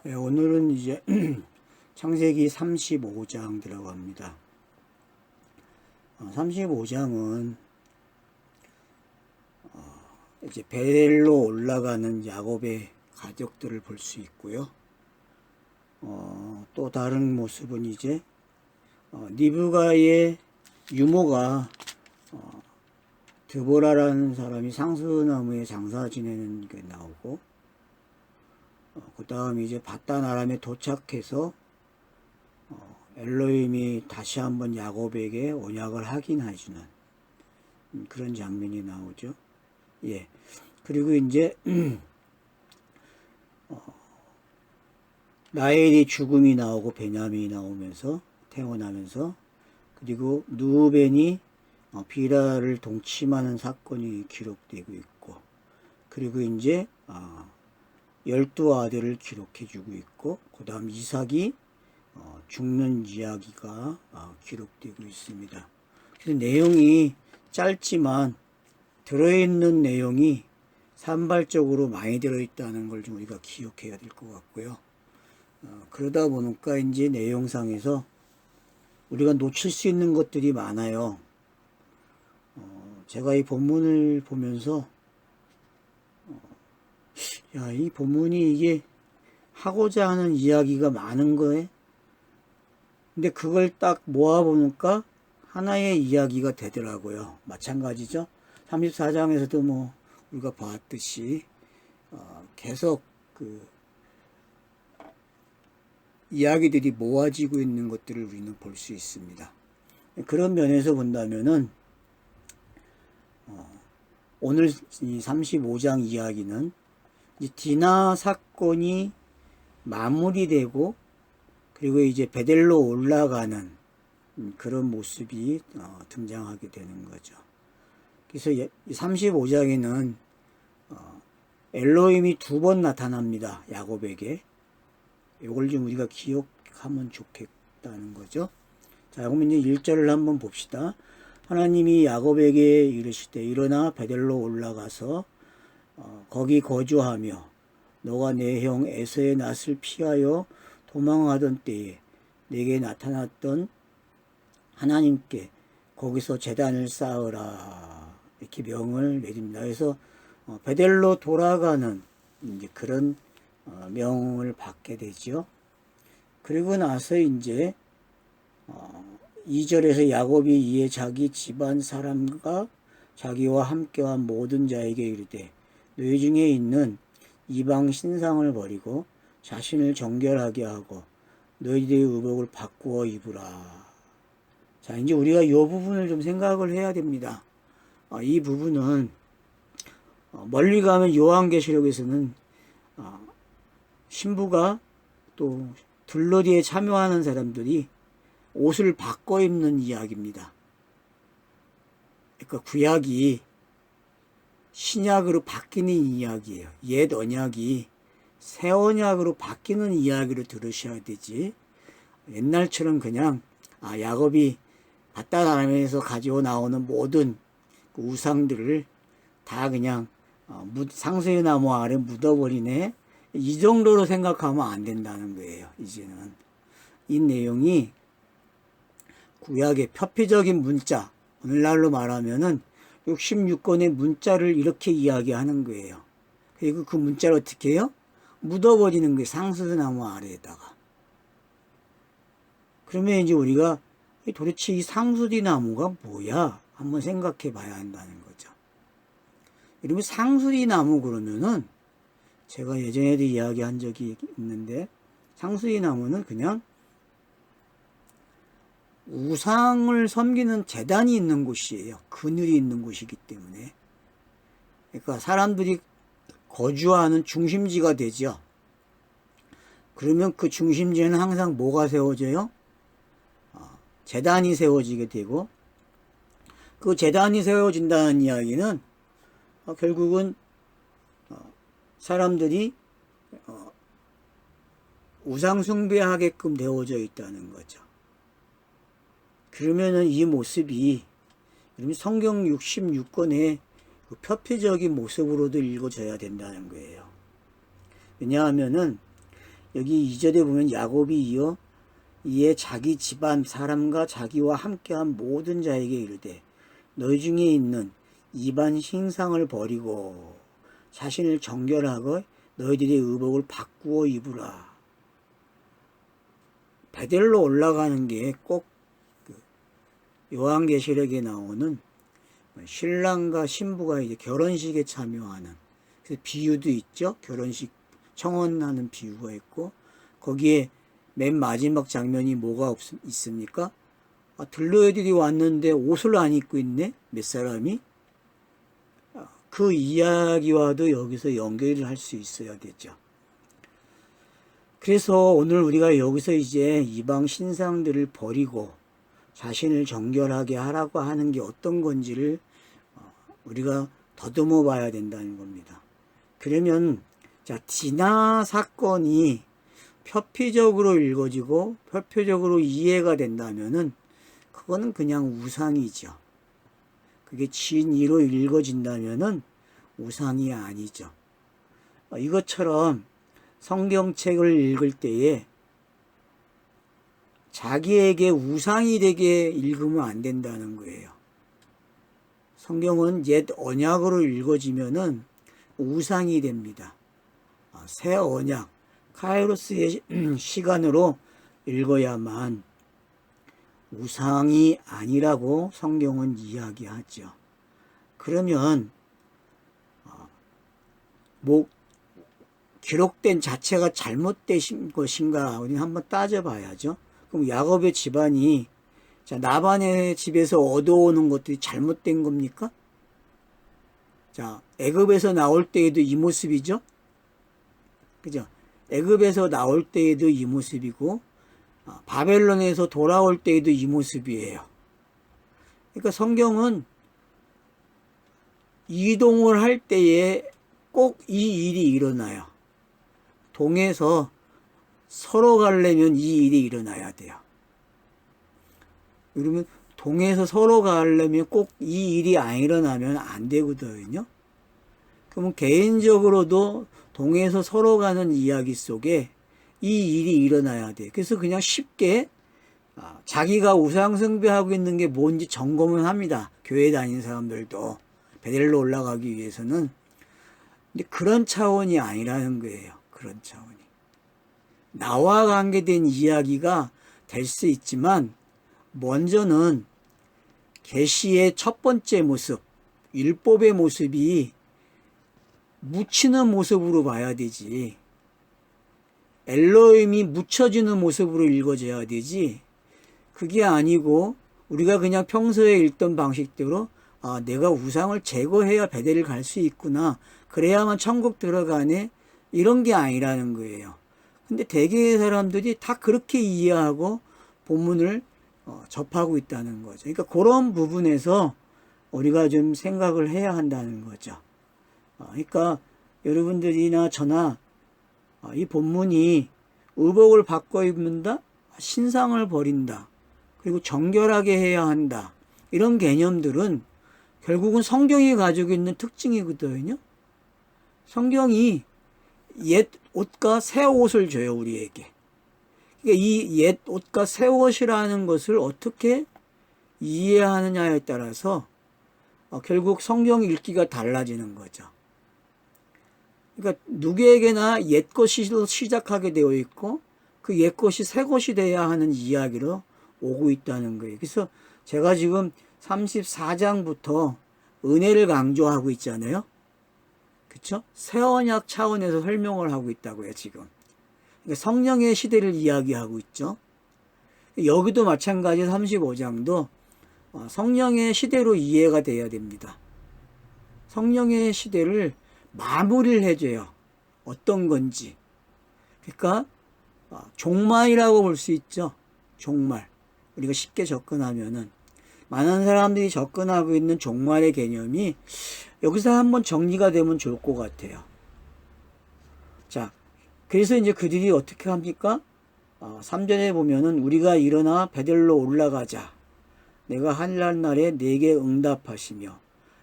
네, 오늘은 이제 창세기 35장 들어갑니다. 35장은 이제 베델로 올라가는 야곱의 가족들을 볼 수 있고요. 또 다른 모습은 이제 리브가의 유모가 드보라라는 사람이 상수나무에 장사 지내는 게 나오고, 그 다음 이제 바단 아람에 도착해서 엘로힘이 다시 한번 야곱에게 언약을 확인해주는 그런 장면이 나오죠. 예. 그리고 이제 라헬이 죽음이 나오고 베냐민이 나오면서 태어나면서, 그리고 누벤이 비라를 동침하는 사건이 기록되고 있고, 그리고 이제 12아들을 기록해주고 있고, 그 다음 이삭이 죽는 이야기가 기록되고 있습니다. 그래서 내용이 짧지만 들어있는 내용이 산발적으로 많이 들어있다는 걸 좀 우리가 기억해야 될 것 같고요. 그러다 보니까 이제 내용상에서 우리가 놓칠 수 있는 것들이 많아요. 제가 이 본문을 보면서 이 본문이 이게 하고자 하는 이야기가 많은 거에, 근데 그걸 딱 모아보니까 하나의 이야기가 되더라고요. 마찬가지죠. 34장에서도 뭐 우리가 봤듯이 계속 그 이야기들이 모아지고 있는 것들을 우리는 볼 수 있습니다. 그런 면에서 본다면은 오늘 이 35장 이야기는 이제 디나 사건이 마무리되고, 그리고 이제 베델로 올라가는 그런 모습이 등장하게 되는 거죠. 그래서 35장에는 엘로힘이 2번 나타납니다. 야곱에게. 이걸 좀 우리가 기억하면 좋겠다는 거죠. 자, 그러면 이제 1절을 한번 봅시다. 하나님이 야곱에게 이르시되 일어나 베델로 올라가서 거기 거주하며 너가 내 형 에서의 낯을 피하여 도망하던 때에 내게 나타났던 하나님께 거기서 제단을 쌓으라, 이렇게 명을 내립니다. 그래서 베델로 돌아가는 이제 그런 명을 받게 되죠. 그리고 나서 이제 2절에서 야곱이 이에 자기 집안 사람과 자기와 함께한 모든 자에게 이르되 너희 중에 있는 이방 신상을 버리고 자신을 정결하게 하고 너희들의 의복을 바꾸어 입으라. 자, 이제 우리가 이 부분을 좀 생각을 해야 됩니다. 이 부분은 멀리 가면 요한계시록에서는 신부가 또 들러리에 참여하는 사람들이 옷을 바꿔 입는 이야기입니다. 그러니까 구약이 신약으로 바뀌는 이야기예요. 옛 언약이 새 언약으로 바뀌는 이야기를 들으셔야 되지, 옛날처럼 그냥 야곱이 바단 아람에서 가지고 나오는 모든 그 우상들을 다 그냥 상수의 나무 아래 묻어버리네, 이 정도로 생각하면 안 된다는 거예요. 이제는 이 내용이 구약의 표피적인 문자, 오늘날로 말하면은 66권의 문자를 이렇게 이야기하는 거예요. 그리고 그 문자를 어떻게 해요? 묻어버리는 거예요. 상수나무 아래에다가. 그러면 이제 우리가 도대체 이 상수리나무가 뭐야? 한번 생각해 봐야 한다는 거죠. 여러분, 상수리나무 그러면은 제가 예전에도 이야기한 적이 있는데, 상수리나무는 그냥 우상을 섬기는 제단이 있는 곳이에요. 그늘이 있는 곳이기 때문에. 그러니까 사람들이 거주하는 중심지가 되죠. 그러면 그 중심지에는 항상 뭐가 세워져요? 제단이 세워지게 되고, 그 제단이 세워진다는 이야기는 결국은 사람들이 우상 숭배하게끔 되어져 있다는 거죠. 그러면은 이 모습이 성경 66권의 그 표피적인 모습으로도 읽어져야 된다는 거예요. 왜냐하면은 여기 2절에 보면 야곱이 이어 이에 자기 집안 사람과 자기와 함께한 모든 자에게 이르되 너희 중에 있는 이방 신상을 버리고 자신을 정결하고 너희들의 의복을 바꾸어 입으라. 베델로 올라가는 게 꼭 요한계시록에 나오는 신랑과 신부가 이제 결혼식에 참여하는 그래서 비유도 있죠. 결혼식 청혼하는 비유가 있고 거기에 맨 마지막 장면이 뭐가 있습니까? 들러리들이 왔는데 옷을 안 입고 있네? 몇 사람이? 그 이야기와도 여기서 연결을 할 수 있어야 되죠. 그래서 오늘 우리가 여기서 이제 이방 신상들을 버리고 자신을 정결하게 하라고 하는 게 어떤 건지를 우리가 더듬어 봐야 된다는 겁니다. 그러면 자, 디나 사건이 표피적으로 읽어지고 표피적으로 이해가 된다면은 그거는 그냥 우상이죠. 그게 진의로 읽어진다면은 우상이 아니죠. 이것처럼 성경책을 읽을 때에 자기에게 우상이 되게 읽으면 안 된다는 거예요. 성경은 옛 언약으로 읽어지면은 우상이 됩니다. 새 언약, 카이로스의 시간으로 읽어야만 우상이 아니라고 성경은 이야기하죠. 그러면 뭐 기록된 자체가 잘못된 것인가 우리는 한번 따져봐야죠. 그럼 야곱의 집안이 자, 라반의 집에서 얻어오는 것들이 잘못된 겁니까? 자, 애굽에서 나올 때에도 이 모습이죠. 그죠? 애굽에서 나올 때에도 이 모습이고 바벨론에서 돌아올 때에도 이 모습이에요. 그러니까 성경은 이동을 할 때에 꼭 이 일이 일어나요. 동에서 서로 가려면 이 일이 일어나야 돼요. 그러면 동에서 서로 가려면 꼭 이 일이 안 일어나면 안 되거든요. 그러면 개인적으로도 동에서 서로 가는 이야기 속에 이 일이 일어나야 돼. 그래서 그냥 쉽게 자기가 우상 숭배하고 있는 게 뭔지 점검을 합니다. 교회 다니는 사람들도 베델로 올라가기 위해서는. 근데 그런 차원이 아니라는 거예요. 그런 차원이. 나와 관계된 이야기가 될 수 있지만 먼저는 계시의 첫 번째 모습, 율법의 모습이 묻히는 모습으로 봐야 되지. 엘로힘이 묻혀지는 모습으로 읽어져야 되지. 그게 아니고 우리가 그냥 평소에 읽던 방식대로 내가 우상을 제거해야 베델을 갈 수 있구나. 그래야만 천국 들어가네. 이런 게 아니라는 거예요. 근데 대개의 사람들이 다 그렇게 이해하고 본문을 접하고 있다는 거죠. 그러니까 그런 부분에서 우리가 좀 생각을 해야 한다는 거죠. 그러니까 여러분들이나 저나 이 본문이 의복을 바꿔 입는다, 신상을 버린다, 그리고 정결하게 해야 한다, 이런 개념들은 결국은 성경이 가지고 있는 특징이거든요. 성경이 옛 옷과 새 옷을 줘요, 우리에게. 그러니까 이 옛 옷과 새 옷이라는 것을 어떻게 이해하느냐에 따라서 결국 성경 읽기가 달라지는 거죠. 그러니까 누구에게나 옛 것이 시작하게 되어 있고 그 옛 것이 새 것이 돼야 하는 이야기로 오고 있다는 거예요. 그래서 제가 지금 34장부터 은혜를 강조하고 있잖아요. 그렇죠? 새 언약 차원에서 설명을 하고 있다고요, 지금. 그러니까 성령의 시대를 이야기하고 있죠. 여기도 마찬가지 35장도 성령의 시대로 이해가 돼야 됩니다. 성령의 시대를 마무리를 해줘요. 어떤 건지. 그러니까 종말이라고 볼 수 있죠. 종말. 우리가 쉽게 접근하면은 많은 사람들이 접근하고 있는 종말의 개념이 여기서 한번 정리가 되면 좋을 것 같아요. 자, 그래서 이제 그들이 어떻게 합니까? 3절에 보면은 우리가 일어나 베델로 올라가자. 내가 하늘날에 내게 응답하시며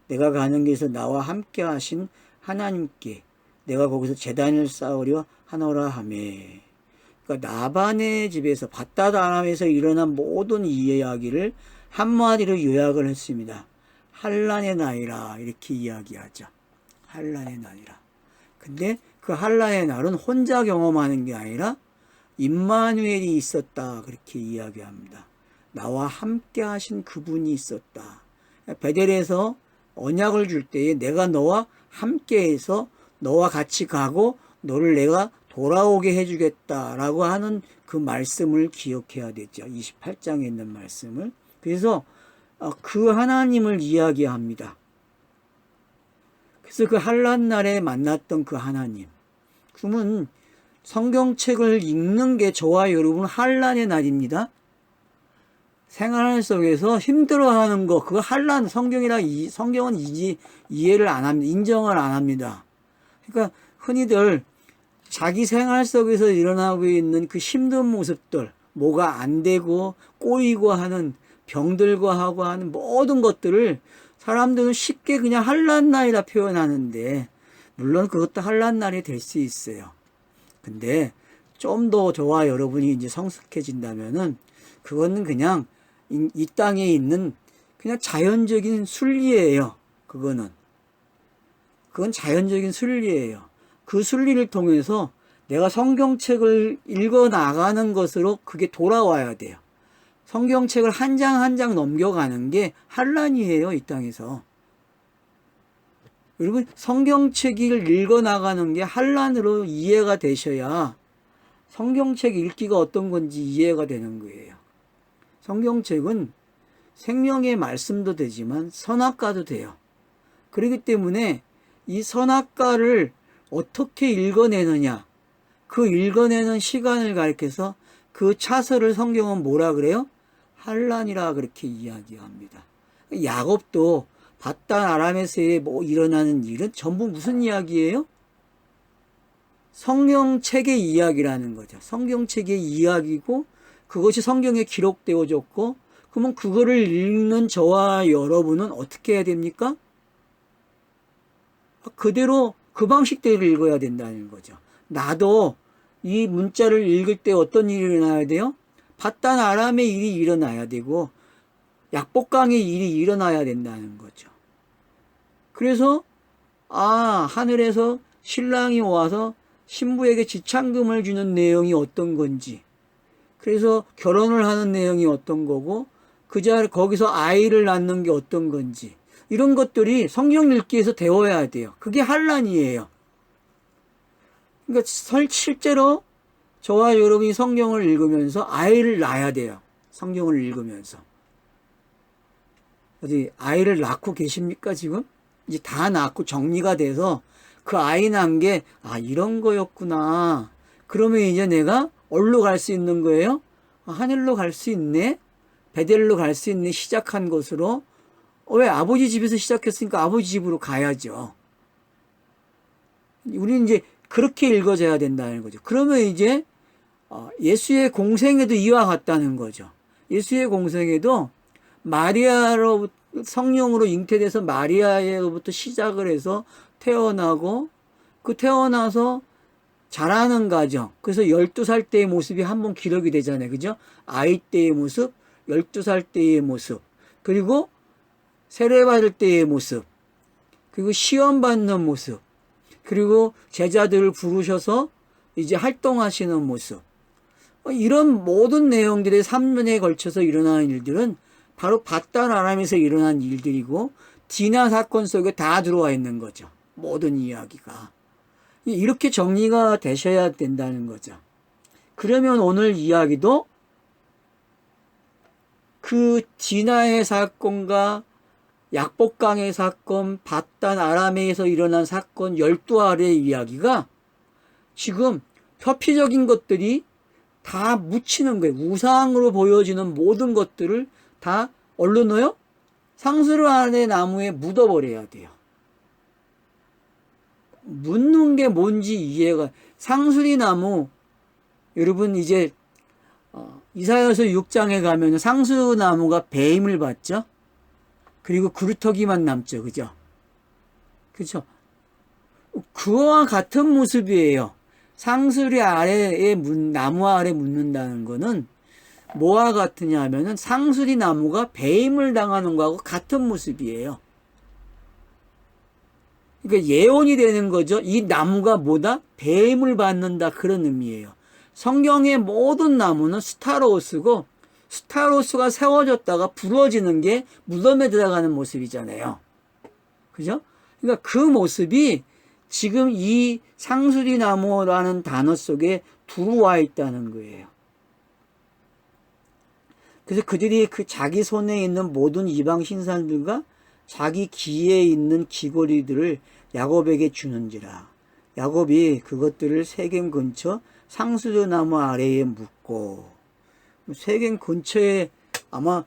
내가 가는 길에서 나와 함께 하신 하나님께 내가 거기서 제단을 쌓으려 하노라 하매. 그러니까 나반의 집에서 밧닷 아람에서 일어난 모든 이 이야기를 한마디로 요약을 했습니다. 환난의 날이라 이렇게 이야기하죠. 환난의 날이라. 근데 그 환난의 날은 혼자 경험하는 게 아니라 임마누엘이 있었다 그렇게 이야기합니다. 나와 함께 하신 그분이 있었다. 베델에서 언약을 줄 때에 내가 너와 함께해서 너와 같이 가고 너를 내가 돌아오게 해주겠다라고 하는 그 말씀을 기억해야 되죠. 28장에 있는 말씀을. 그래서 그 하나님을 이야기합니다. 그래서 그 환난 날에 만났던 그 하나님. 그러면 성경책을 읽는 게 저와 여러분 환난의 날입니다. 생활 속에서 힘들어하는 거, 그거 환난, 성경은 이해를 안 합니다. 인정을 안 합니다. 그러니까 흔히들 자기 생활 속에서 일어나고 있는 그 힘든 모습들, 뭐가 안 되고 꼬이고 하는 병들고 하고 하는 모든 것들을 사람들은 쉽게 그냥 환난 날이라 표현하는데, 물론 그것도 환난 날이 될 수 있어요. 근데 좀 더 저와 여러분이 이제 성숙해진다면은 그거는 그냥 이 땅에 있는 그냥 자연적인 순리예요. 그건 자연적인 순리예요. 그 순리를 통해서 내가 성경책을 읽어 나가는 것으로 그게 돌아와야 돼요. 성경책을 한 장 한 장 넘겨가는 게 환난이에요, 이 땅에서. 여러분, 성경책을 읽어 나가는 게 환난으로 이해가 되셔야 성경책 읽기가 어떤 건지 이해가 되는 거예요. 성경책은 생명의 말씀도 되지만 선악과도 돼요. 그렇기 때문에 이 선악과를 어떻게 읽어내느냐, 그 읽어내는 시간을 가리켜서 그 차서를 성경은 뭐라 그래요? 환난이라 그렇게 이야기합니다. 야곱도 밧닷 아람에서의 일어나는 일은 전부 무슨 이야기예요? 성경책의 이야기라는 거죠. 성경책의 이야기고 그것이 성경에 기록되어졌고, 그러면 그거를 읽는 저와 여러분은 어떻게 해야 됩니까? 그대로 그 방식대로 읽어야 된다는 거죠. 나도 이 문자를 읽을 때 어떤 일이 일어나야 돼요? 밧닷 아람의 일이 일어나야 되고 약복강의 일이 일어나야 된다는 거죠. 그래서 하늘에서 신랑이 와서 신부에게 지참금을 주는 내용이 어떤 건지, 그래서 결혼을 하는 내용이 어떤 거고, 거기서 아이를 낳는 게 어떤 건지, 이런 것들이 성경 읽기에서 되어야 돼요. 그게 환난이에요. 그러니까 실제로 저와 여러분이 성경을 읽으면서 아이를 낳아야 돼요. 성경을 읽으면서. 어디 아이를 낳고 계십니까, 지금? 이제 다 낳고 정리가 돼서 그 아이 낳은 게 이런 거였구나. 그러면 이제 내가 어디로 갈 수 있는 거예요? 하늘로 갈 수 있네? 베델로 갈 수 있네? 시작한 것으로. 왜? 아버지 집에서 시작했으니까 아버지 집으로 가야죠. 우리는 이제 그렇게 읽어져야 된다는 거죠. 그러면 이제 예수의 공생에도 이와 같다는 거죠. 예수의 공생에도 마리아로부터 성령으로 잉태돼서 마리아로부터 시작을 해서 태어나고, 그 태어나서 자라는 과정, 그래서 12살 때의 모습이 한번 기록이 되잖아요. 그죠? 아이 때의 모습, 12살 때의 모습, 그리고 세례받을 때의 모습, 그리고 시험 받는 모습, 그리고 제자들을 부르셔서 이제 활동하시는 모습, 이런 모든 내용들의 3년에 걸쳐서 일어나는 일들은 바로 밧닷 아람에서 일어난 일들이고, 디나 사건 속에 다 들어와 있는 거죠. 모든 이야기가. 이렇게 정리가 되셔야 된다는 거죠. 그러면 오늘 이야기도 그 디나의 사건과 약복강의 사건, 밧닷 아람에서 일어난 사건 12알의 이야기가 지금 표피적인 것들이 다 묻히는 거예요. 우상으로 보여지는 모든 것들을 다 얼로 넣어요? 상수리 안에 나무에 묻어버려야 돼요. 묻는 게 뭔지 이해가. 상수리 나무, 여러분 이제 이사야서 6장에 가면 상수나무가 배임을 받죠. 그리고 그루터기만 남죠. 그죠? 그죠? 그와 같은 모습이에요. 상수리 아래에 나무 아래 묻는다는 거는 뭐와 같으냐 하면은 상수리 나무가 배임을 당하는 거하고 같은 모습이에요. 그러니까 예언이 되는 거죠. 이 나무가 뭐다? 배임을 받는다, 그런 의미예요. 성경의 모든 나무는 스타로스고, 스타로스가 세워졌다가 부러지는 게 무덤에 들어가는 모습이잖아요. 그죠? 그러니까 그 모습이 지금 이 상수리 나무라는 단어 속에 들어와 있다는 거예요. 그래서 그들이 그 자기 손에 있는 모든 이방 신상들과 자기 귀에 있는 귀걸이들을 야곱에게 주는지라. 야곱이 그것들을 세겜 근처 상수리 나무 아래에 묻고, 세겜 근처에 아마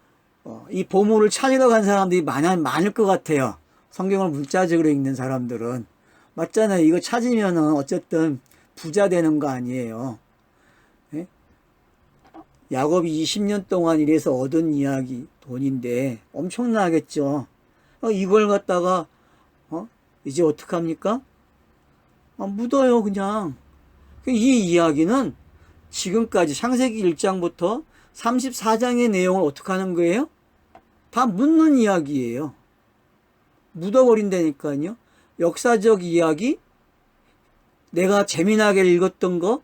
이 보물을 찾으러 간 사람들이 많을 것 같아요. 성경을 문자적으로 읽는 사람들은. 맞잖아요. 이거 찾으면은 어쨌든 부자 되는 거 아니에요. 예? 야곱이 20년 동안 일해서 얻은 이야기, 돈인데 엄청나겠죠. 이걸 갖다가 이제 어떡합니까? 묻어요, 그냥. 이 이야기는 지금까지 창세기 1장부터 34장의 내용을 어떻게 하는 거예요? 다 묻는 이야기예요. 묻어버린다니까요. 역사적 이야기, 내가 재미나게 읽었던 거,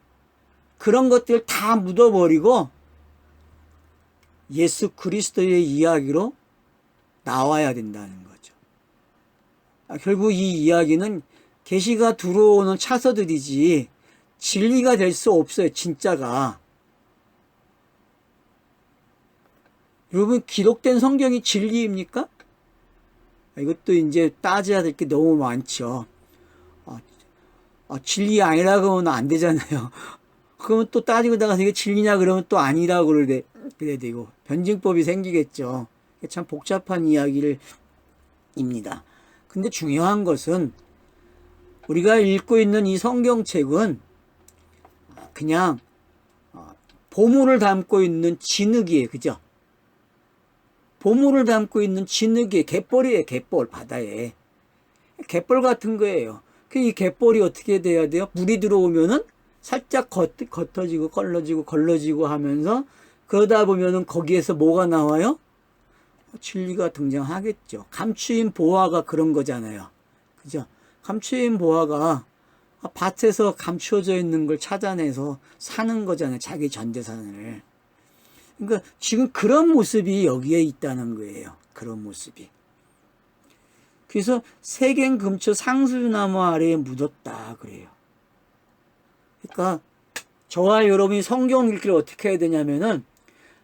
그런 것들 다 묻어버리고 예수 그리스도의 이야기로 나와야 된다는 거죠. 결국 이 이야기는 계시가 들어오는 차서들이지 진리가 될 수 없어요, 진짜가. 여러분, 기록된 성경이 진리입니까? 이것도 이제 따져야 될 게 너무 많죠. 진리 아니라고 하면 안 되잖아요. 그러면 또 따지고다가 이게 진리냐 그러면 또 아니라고 그래야 되고, 변증법이 생기겠죠. 참 복잡한 이야기입니다. 근데 중요한 것은 우리가 읽고 있는 이 성경책은 그냥 보물을 담고 있는 진흙이에요. 그죠? 보물을 담고 있는 진흙이에요. 갯벌이에요. 갯벌, 바다에. 갯벌 같은 거예요. 이 갯벌이 어떻게 돼야 돼요? 물이 들어오면은 살짝 겉어지고 걸러지고 하면서, 그러다 보면은 거기에서 뭐가 나와요? 진리가 등장하겠죠. 감추인 보화가 그런 거잖아요. 그죠? 감추인 보화가 밭에서 감추어져 있는 걸 찾아내서 사는 거잖아요. 자기 전 재산을. 그러니까 지금 그런 모습이 여기에 있다는 거예요. 그런 모습이. 그래서 세겜 근처 상수나무 아래에 묻었다 그래요. 그러니까 저와 여러분이 성경 읽기를 어떻게 해야 되냐면은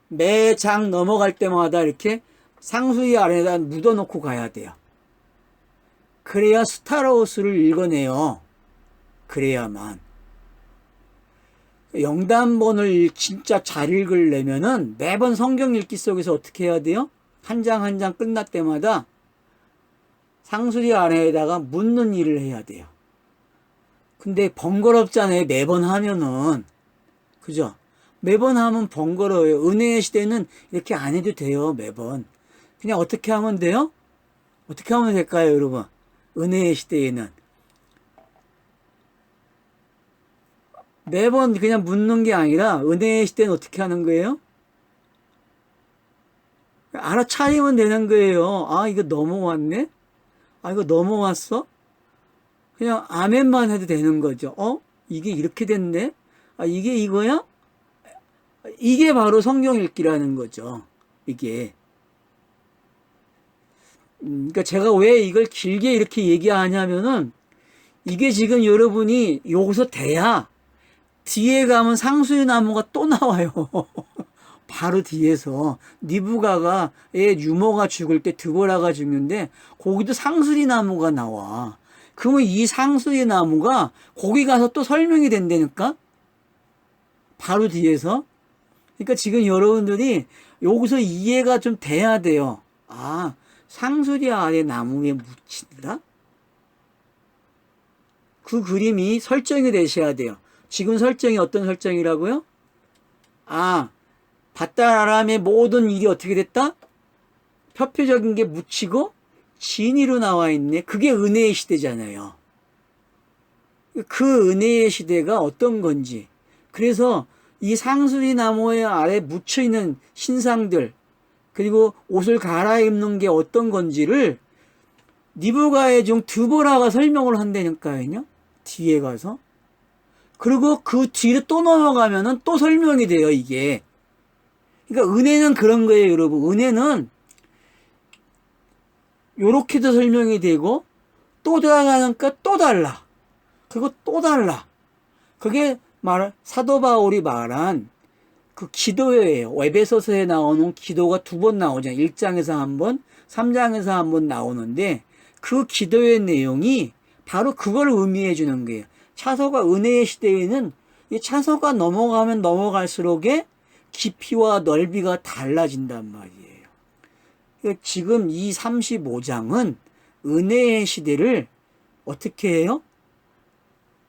매 장 넘어갈 때마다 이렇게 상수리 아래에다 묻어놓고 가야 돼요. 그래야 스타로스를 읽어내요. 그래야만. 영단본을 진짜 잘 읽으려면은 매번 성경 읽기 속에서 어떻게 해야 돼요? 한 장 한 장 끝날 때마다 상수리 아래에다가 묻는 일을 해야 돼요. 근데 번거롭잖아요. 매번 하면은. 그죠? 매번 하면 번거로워요. 은혜의 시대는 이렇게 안 해도 돼요. 매번. 그냥 어떻게 하면 돼요? 어떻게 하면 될까요, 여러분? 은혜의 시대에는. 매번 그냥 묻는 게 아니라 은혜의 시대는 어떻게 하는 거예요? 알아차리면 되는 거예요. 이거 넘어왔네? 이거 넘어왔어? 그냥 아멘만 해도 되는 거죠. 이게 이렇게 됐네? 이게 이거야? 이게 바로 성경 읽기라는 거죠. 이게. 그러니까 제가 왜 이걸 길게 이렇게 얘기하냐면은 이게 지금 여러분이 여기서 돼야 뒤에 가면 상수리 나무가 또 나와요. 바로 뒤에서 니부가의 유모가 죽을 때 드보라가 죽는데 거기도 상수리 나무가 나와. 그러면 이 상수리 나무가 거기 가서 또 설명이 된다니까? 바로 뒤에서. 그러니까 지금 여러분들이 여기서 이해가 좀 돼야 돼요. 상수리 아래 나무에 묻힌다? 그 그림이 설정이 되셔야 돼요. 지금 설정이 어떤 설정이라고요? 밧달 아람의 모든 일이 어떻게 됐다? 표표적인 게 묻히고 진리로 나와 있네. 그게 은혜의 시대잖아요. 그 은혜의 시대가 어떤 건지, 그래서 이 상수리 나무의 아래 묻혀 있는 신상들, 그리고 옷을 갈아입는 게 어떤 건지를 니부갓네살 드보라가 설명을 한다니까요. 뒤에 가서. 그리고 그 뒤로 또 넘어가면은 또 설명이 돼요, 이게. 그러니까 은혜는 그런 거예요, 여러분. 은혜는 요렇게도 설명이 되고 또 들어가니까 또 달라. 그리고 또 달라. 그게 사도 바울이 말한 그 기도예요. 에베소서에 나오는 기도가 두 번 나오잖아요. 1장에서 한 번, 3장에서 한 번 나오는데 그 기도의 내용이 바로 그걸 의미해 주는 거예요. 차소가 은혜의 시대에는 이 차소가 넘어가면 넘어갈수록의 깊이와 넓이가 달라진단 말이에요. 지금 이 35장은 은혜의 시대를 어떻게 해요?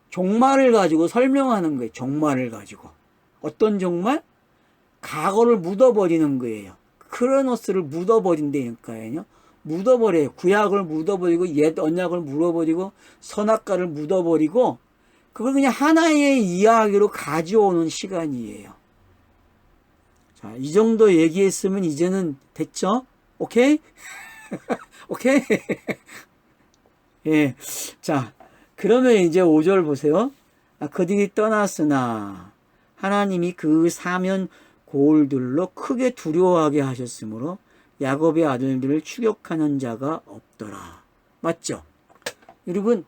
종말을 가지고 설명하는 거예요. 종말을 가지고. 어떤 종말? 과거를 묻어버리는 거예요. 크로노스를 묻어버린다니까요. 묻어버려요. 구약을 묻어버리고 옛 언약을 묻어버리고 선악과를 묻어버리고 그걸 그냥 하나의 이야기로 가져오는 시간이에요. 자, 이 정도 얘기했으면 이제는 됐죠? 오케이? 오케이? 예. 자, 그러면 이제 5절 보세요. 그들이 떠났으나 하나님이 그 사면 고울들로 크게 두려워하게 하셨으므로 야곱의 아들들을 추격하는 자가 없더라. 맞죠? 여러분,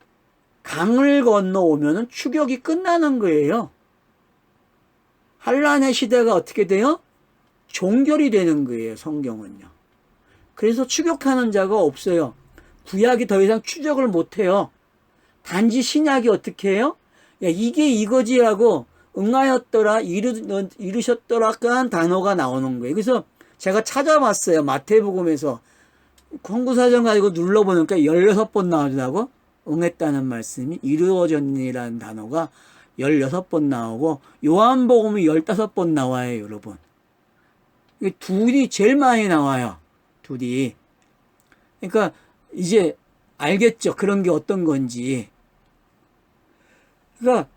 강을 건너오면은 추격이 끝나는 거예요. 한란의 시대가 어떻게 돼요? 종결이 되는 거예요, 성경은요. 그래서 추격하는 자가 없어요. 구약이 더 이상 추적을 못해요. 단지 신약이 어떻게 해요? 야, 이게 이거지 하고 응하였더라, 이르셨더라 한 단어가 나오는 거예요. 그래서 제가 찾아봤어요. 마태복음에서 권구사전 가지고 눌러보니까 16번 나오더라고. 응했다는 말씀이 이루어졌니라는 단어가 16번 나오고 요한복음이 15번 나와요, 여러분. 둘이 제일 많이 나와요. 둘이. 그러니까 이제 알겠죠? 그런 게 어떤 건지. 그러니까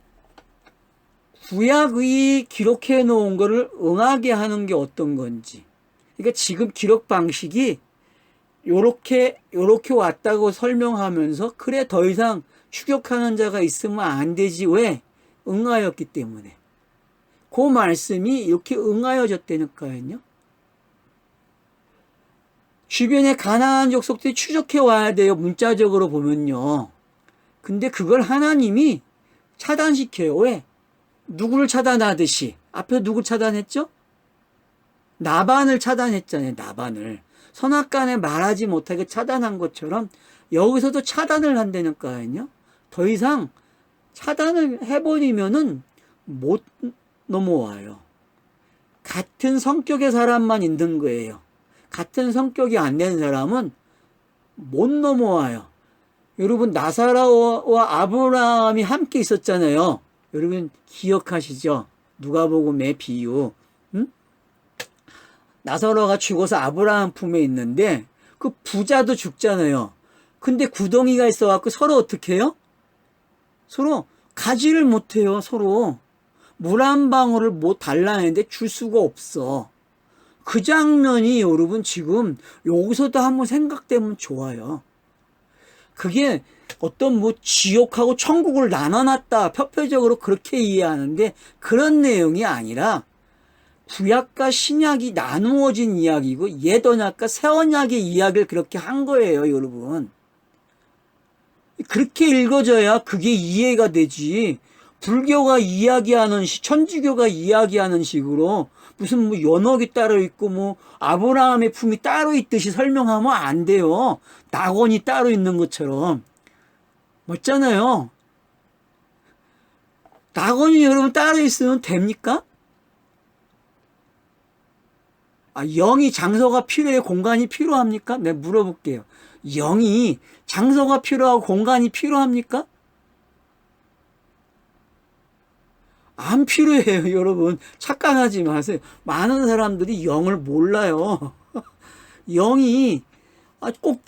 구약이 기록해 놓은 거를 응하게 하는 게 어떤 건지. 그러니까 지금 기록 방식이 요렇게 왔다고 설명하면서 그래 더 이상 추격하는 자가 있으면 안 되지. 왜? 응하였기 때문에. 그 말씀이 이렇게 응하여졌다니까요. 주변에 가나안 족속들이 추적해 와야 돼요. 문자적으로 보면요. 근데 그걸 하나님이 차단시켜요. 왜? 누구를 차단하듯이. 앞에 누구 차단했죠? 나반을 차단했잖아요. 나반을. 선악간에 말하지 못하게 차단한 것처럼 여기서도 차단을 한다니까요. 더 이상 차단을 해버리면은 못 넘어와요. 같은 성격의 사람만 있는 거예요. 같은 성격이 안 된 사람은 못 넘어와요. 여러분, 나사로와 아브라함이 함께 있었잖아요. 여러분 기억하시죠? 누가복음의 비유. 응? 나사로가 죽어서 아브라함 품에 있는데 그 부자도 죽잖아요. 근데 구덩이가 있어갖고 서로 어떻게 해요? 서로 가지를 못해요. 서로 물 한 방울을 못 달라는데 줄 수가 없어. 그 장면이 여러분 지금 여기서도 한번 생각되면 좋아요. 그게 어떤 지옥하고 천국을 나눠놨다 표표적으로 그렇게 이해하는데 그런 내용이 아니라 구약과 신약이 나누어진 이야기고 옛 언약과 새 언약의 이야기를 그렇게 한 거예요, 여러분. 그렇게 읽어져야 그게 이해가 되지. 불교가 이야기하는 천주교가 이야기하는 식으로 무슨 연옥이 따로 있고 아브라함의 품이 따로 있듯이 설명하면 안 돼요. 낙원이 따로 있는 것처럼. 맞잖아요. 낙원이 여러분 따로 있으면 됩니까? 영이 장소가 필요해? 공간이 필요합니까? 내가 물어볼게요. 영이 장소가 필요하고 공간이 필요합니까? 안 필요해요, 여러분. 착각하지 마세요. 많은 사람들이 영을 몰라요. 영이 꼭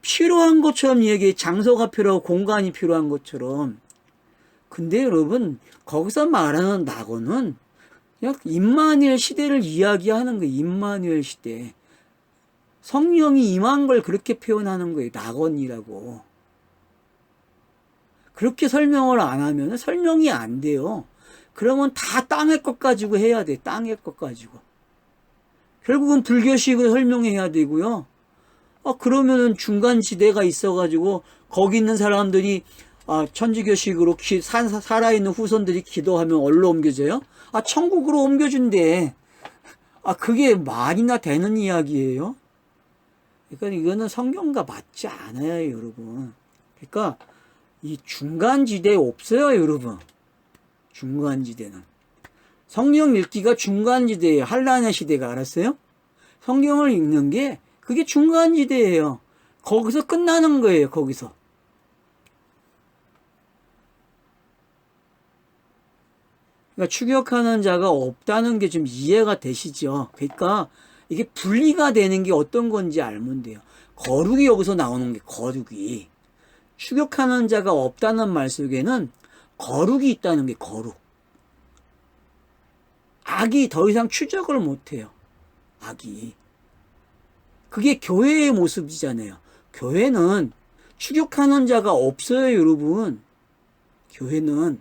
필요한 것처럼 얘기해. 장소가 필요하고 공간이 필요한 것처럼. 근데 여러분, 거기서 말하는 낙원은 그냥 임마누엘 시대를 이야기하는 거예요. 임마누엘 시대. 성령이 임한 걸 그렇게 표현하는 거예요. 낙원이라고. 그렇게 설명을 안 하면 설명이 안 돼요. 그러면 다 땅의 것 가지고 해야 돼. 땅의 것 가지고. 결국은 불교식으로 설명해야 되고요. 그러면은 중간지대가 있어가지고 거기 있는 사람들이 천주교식으로 살아있는 후손들이 기도하면 어디로 옮겨져요? 천국으로 옮겨준대. 그게 말이나 되는 이야기예요? 그러니까 이거는 성경과 맞지 않아요, 여러분. 그러니까 이 중간지대 없어요, 여러분. 중간지대는. 성경 읽기가 중간지대예요. 한란의 시대가, 알았어요? 성경을 읽는 게 그게 중간지대예요. 거기서 끝나는 거예요, 거기서. 그러니까 추격하는 자가 없다는 게 좀 이해가 되시죠? 그러니까 이게 분리가 되는 게 어떤 건지 알면 돼요. 거룩이 여기서 나오는 게 거룩이. 추격하는 자가 없다는 말 속에는 거룩이 있다는 게 거룩. 악이 더 이상 추적을 못해요. 악이. 그게 교회의 모습이잖아요. 교회는 추격하는 자가 없어요, 여러분. 교회는.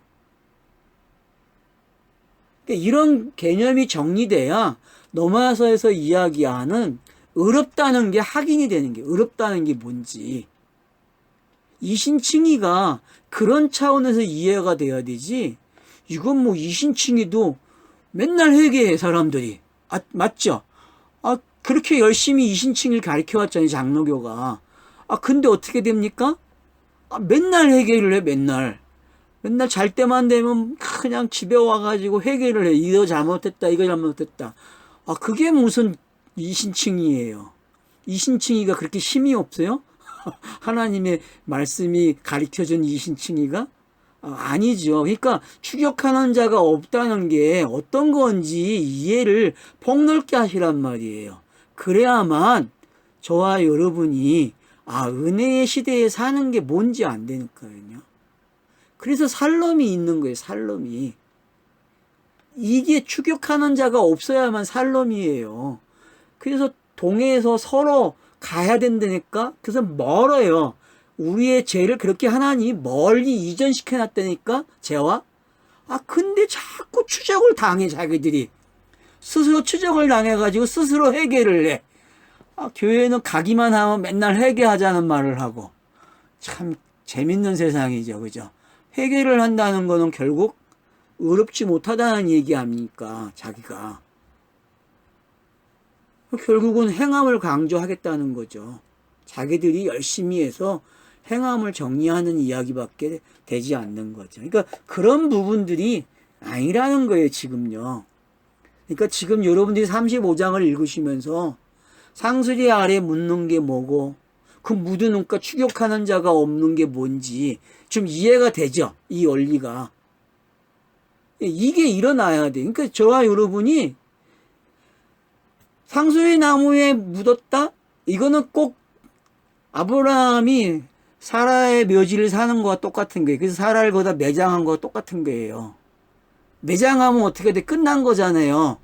이런 개념이 정리돼야 노마서에서 이야기하는 의롭다는 게 확인이 되는 게, 의롭다는 게 뭔지. 이신칭의가 그런 차원에서 이해가 돼야 되지. 이건 뭐 이신칭의도 맨날 회개해, 사람들이. 맞죠? 그렇게 열심히 이신칭의를 가르쳐왔잖아요, 장로교가. 근데 어떻게 됩니까? 맨날 회개를 해, 맨날. 맨날 잘 때만 되면 그냥 집에 와가지고 회개를 해. 이거 잘못했다, 이거 잘못했다. 그게 무슨 이신칭의예요. 이신칭의가 그렇게 힘이 없어요? 하나님의 말씀이 가르쳐준 이신칭의가? 아니죠. 그러니까 추격하는 자가 없다는 게 어떤 건지 이해를 폭넓게 하시란 말이에요. 그래야만 저와 여러분이 은혜의 시대에 사는 게 뭔지 안 되니까요. 그래서 살롬이 있는 거예요. 살롬이. 이게 추격하는 자가 없어야만 살롬이에요. 그래서 동해에서 서로 가야 된다니까. 그래서 멀어요. 우리의 죄를 그렇게 하나님이 멀리 이전시켜 놨다니까, 죄와. 근데 자꾸 추적을 당해, 자기들이. 스스로 추적을 당해가지고 스스로 회개를 해. 교회는 가기만 하면 맨날 회개하자는 말을 하고. 참 재밌는 세상이죠, 그죠? 회개를 한다는 거는 결국 의롭지 못하다는 얘기 아닙니까, 자기가. 결국은 행함을 강조하겠다는 거죠. 자기들이 열심히 해서 행함을 정리하는 이야기밖에 되지 않는 거죠. 그러니까 그런 부분들이 아니라는 거예요, 지금요. 그러니까 지금 여러분들이 35장을 읽으시면서 상수리 아래 묻는 게 뭐고, 그 묻으니까 추격하는 자가 없는 게 뭔지 좀 이해가 되죠, 이 원리가. 이게 일어나야 돼. 그러니까 저와 여러분이 상수리 나무에 묻었다? 이거는 꼭 아브라함이 사라의 묘지를 사는 거와 똑같은 거예요. 그래서 사라를 거기다 매장한 거와 똑같은 거예요. 매장하면 어떻게 돼? 끝난 거잖아요.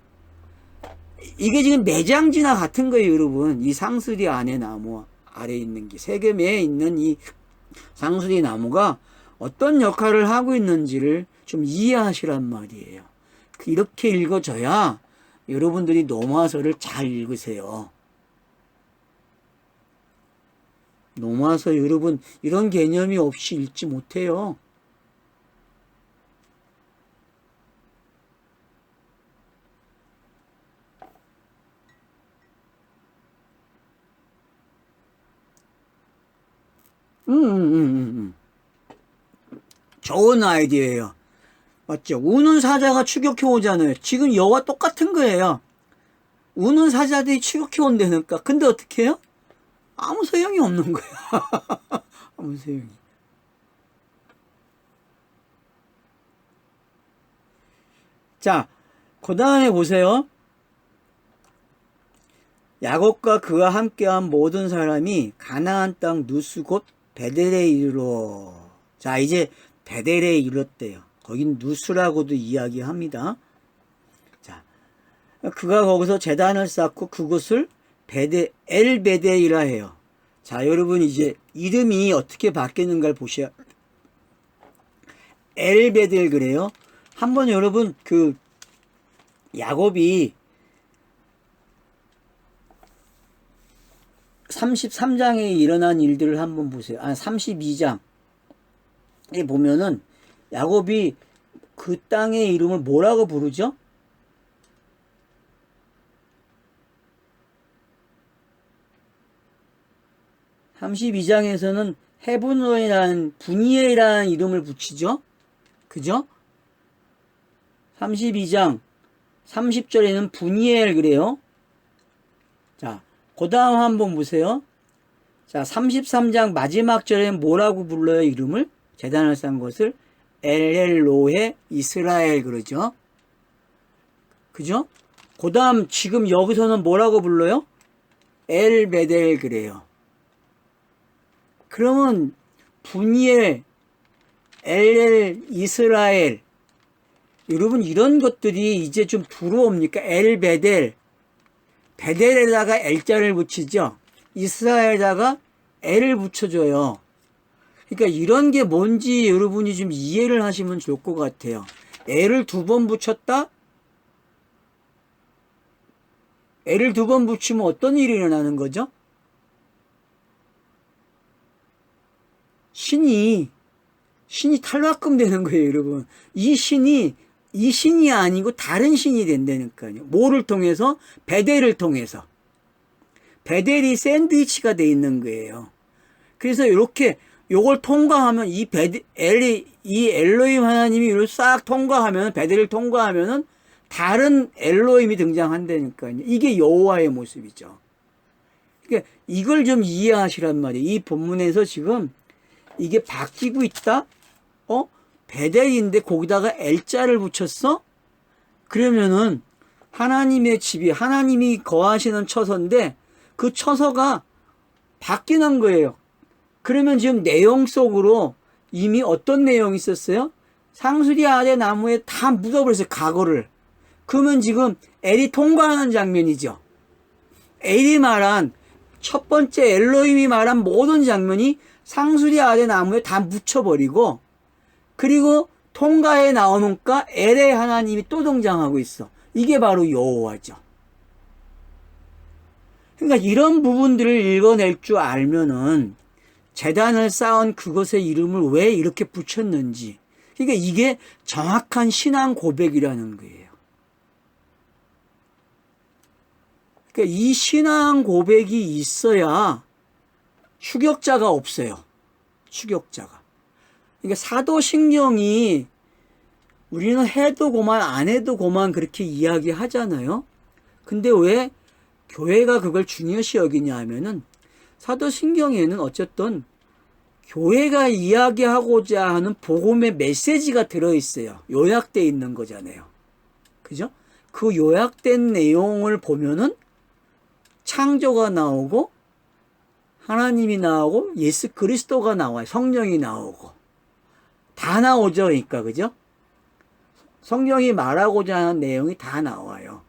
이게 지금 매장지나 같은 거예요, 여러분. 이 상수리 안에 나무 아래 있는 게, 세겜에 있는 이 상수리 나무가 어떤 역할을 하고 있는지를 좀 이해하시란 말이에요. 이렇게 읽어줘야 여러분들이 노마서를 잘 읽으세요. 노마서 여러분 이런 개념이 없이 읽지 못해요. 좋은 아이디어예요. 맞죠? 우는 사자가 추격해 오잖아요. 지금 여와 똑같은 거예요. 우는 사자들이 추격해 온다니까. 근데 어떻게 해요? 아무 소용이 없는 거야. 아무 소용이. 자, 그 다음에 보세요. 야곱과 그와 함께한 모든 사람이 가나안 땅 누스 곧 베델에 이르러. 자, 이제 베델에 이뤘대요. 거긴 누스라고도 이야기합니다. 자, 그가 거기서 제단을 쌓고 그곳을 엘베델이라 해요. 자, 여러분 이제 이름이 어떻게 바뀌는가를 보셔야. 엘베델 그래요. 한번 여러분 그 야곱이 33장에 일어난 일들을 한번 보세요. 32장에 보면은 야곱이 그 땅의 이름을 뭐라고 부르죠? (32장에서는) 헤브론이라는 분이엘이라는 이름을 붙이죠. 그죠? 32장 30절에는 분이엘 그래요. 자, 그 다음 한번 보세요. 자, 33장 마지막 절에는 뭐라고 불러요? 이름을? 제단을 쌓은 것을 엘엘로헤 이스라엘 그러죠. 그죠? 그 다음 지금 여기서는 뭐라고 불러요? 엘베델 그래요. 그러면 분이엘, 엘엘 이스라엘, 여러분 이런 것들이 이제 좀 부러웁니까? 엘베델, 베델에다가 엘자를 붙이죠. 이스라엘에다가 엘을 붙여줘요. 그러니까 이런 게 뭔지 여러분이 좀 이해를 하시면 좋을 것 같아요. 엘을 2번 붙였다? 엘을 2번 붙이면 어떤 일이 일어나는 거죠? 신이 탈락금 되는 거예요, 여러분. 이 신이 아니고 다른 신이 된다니까요. 뭐를 통해서? 베델을 통해서. 베델이 샌드위치가 돼 있는 거예요. 그래서 이렇게 요걸 통과하면 이 엘로힘 하나님이 이걸 싹 통과하면, 베델을 통과하면은 다른 엘로힘이 등장한다니까요. 이게 여호와의 모습이죠. 그러니까 이걸 좀 이해하시란 말이에요. 이 본문에서 지금 이게 바뀌고 있다? 베델인데 거기다가 엘자를 붙였어? 그러면은 하나님의 집이, 하나님이 거하시는 처소인데 그 처소가 바뀌는 거예요. 그러면 지금 내용 속으로 이미 어떤 내용이 있었어요? 상수리 아래 나무에 다 묻어버렸어요, 과거를. 그러면 지금 엘이 통과하는 장면이죠. 엘이 말한, 첫 번째 엘로힘이 말한 모든 장면이 상수리 아래 나무에 다 묻혀버리고, 그리고 통과에 나오니까 엘의 하나님이 또 등장하고 있어. 이게 바로 여호와죠. 그러니까 이런 부분들을 읽어낼 줄 알면은 제단을 쌓은 그것의 이름을 왜 이렇게 붙였는지, 그러니까 이게 정확한 신앙 고백이라는 거예요. 그러니까 이 신앙 고백이 있어야 추격자가 없어요. 추격자가. 그러니까 사도신경이 우리는 해도 고만 안 해도 고만 그렇게 이야기하잖아요. 근데 왜 교회가 그걸 중요시 여기냐 하면은 사도신경에는 어쨌든 교회가 이야기하고자 하는 복음의 메시지가 들어있어요. 요약되어 있는 거잖아요. 그죠? 그 요약된 내용을 보면은 창조가 나오고 하나님이 나오고 예수 그리스도가 나와요. 성령이 나오고 다 나오죠. 그러니까 그죠? 성령이 말하고자 하는 내용이 다 나와요.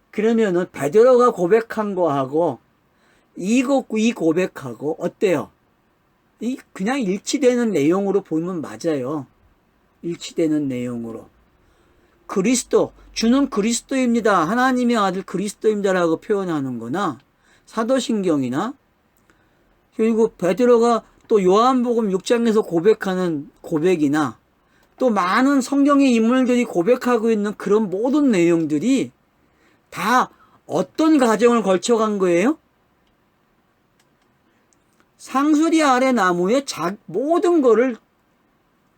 그러면은 베드로가 고백한 거하고 이 고백하고 어때요? 이 그냥 일치되는 내용으로 보면 맞아요. 일치되는 내용으로. 그리스도, 주는 그리스도입니다. 하나님의 아들 그리스도입니다라고 표현하는 거나 사도신경이나 그리고 베드로가 또 요한복음 6장에서 고백하는 고백이나 또 많은 성경의 인물들이 고백하고 있는 그런 모든 내용들이 다 어떤 과정을 거쳐간 거예요? 상수리 아래 나무에 모든 거를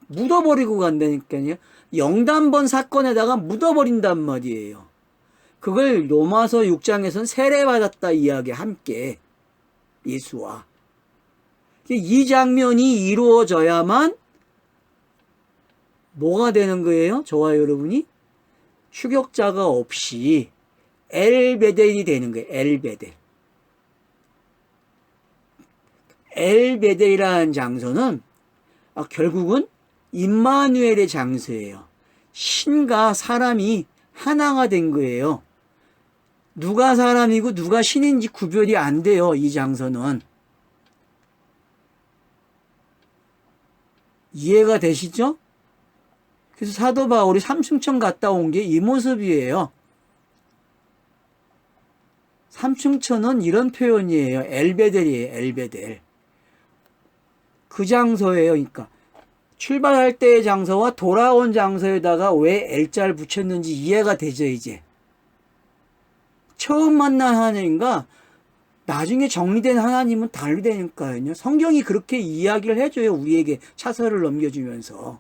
묻어버리고 간다니까요. 영단번 사건에다가 묻어버린단 말이에요. 그걸 로마서 6장에서는 세례받았다 이야기 함께 예수와. 이 장면이 이루어져야만 뭐가 되는 거예요? 저와 여러분이? 추격자가 없이 엘베델이 되는 거예요. 엘베델. 엘베델이라는 장소는 결국은 임마누엘의 장소예요. 신과 사람이 하나가 된 거예요. 누가 사람이고 누가 신인지 구별이 안 돼요. 이 장소는. 이해가 되시죠? 그래서 사도 바울이 삼층천 갔다 온 게 이 모습이에요. 삼층천은 이런 표현이에요. 엘베델이에요. 엘베델. 그 장소예요. 그러니까 출발할 때의 장소와 돌아온 장소에다가 왜 L자를 붙였는지 이해가 되죠. 이제 처음 만난 하나님과 나중에 정리된 하나님은 다르다니까요. 성경이 그렇게 이야기를 해줘요. 우리에게 차서를 넘겨주면서.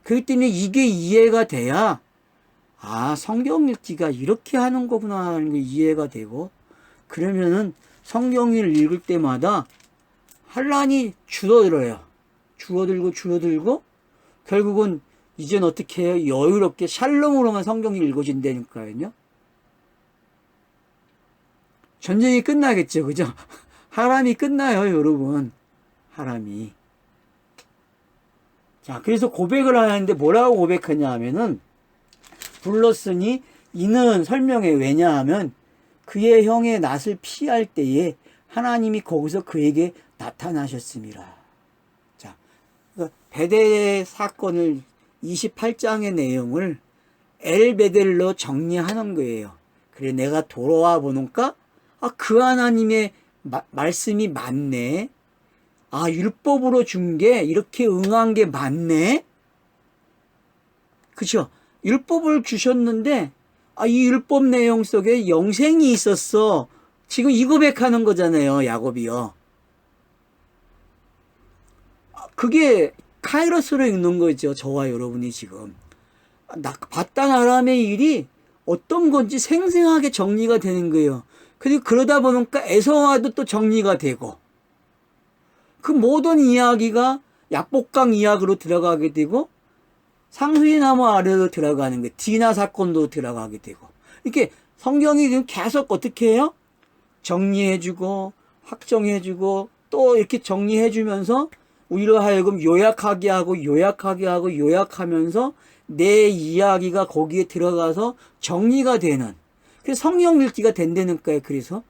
그렇기 때문에 이게 이해가 돼야 성경 읽기가 이렇게 하는 거구나 하는 게 이해가 되고, 그러면은 성경을 읽을 때마다 환란이 줄어들어요. 줄어들고 결국은 이젠 어떻게 해요? 여유롭게 샬롬으로만 성경이 읽어진다니까요. 전쟁이 끝나겠죠. 그죠? 하람이 끝나요, 여러분. 하람이. 자, 그래서 고백을 하는데 뭐라고 고백하냐 하면은, 불렀으니 이는 설명해. 왜냐하면 그의 형의 낯을 피할 때에 하나님이 거기서 그에게 나타나셨습니다. 자, 베델의 사건을 28장의 내용을 엘베델로 정리하는 거예요. 그래, 내가 돌아와 보니까 그 하나님의 말씀이 맞네. 율법으로 준 게 이렇게 응한 게 맞네. 그쵸? 율법을 주셨는데 이 율법 내용 속에 영생이 있었어. 지금 이 고백하는 거잖아요. 야곱이요. 그게 카이로스로 읽는 거죠. 저와 여러분이 지금. 바단 아람의 일이 어떤 건지 생생하게 정리가 되는 거예요. 그리고 그러다 보니까 에서와도 또 정리가 되고, 그 모든 이야기가 약복강 이야기로 들어가게 되고, 상수리 나무 아래로 들어가는 게 디나 사건도 들어가게 되고, 이렇게 성경이 지금 계속 어떻게 해요? 정리해주고 확정해주고 또 이렇게 정리해주면서 우리로 하여금 요약하게 하고 요약하면서 내 이야기가 거기에 들어가서 정리가 되는, 그래서 성경 읽기가 된다니까요. 그래서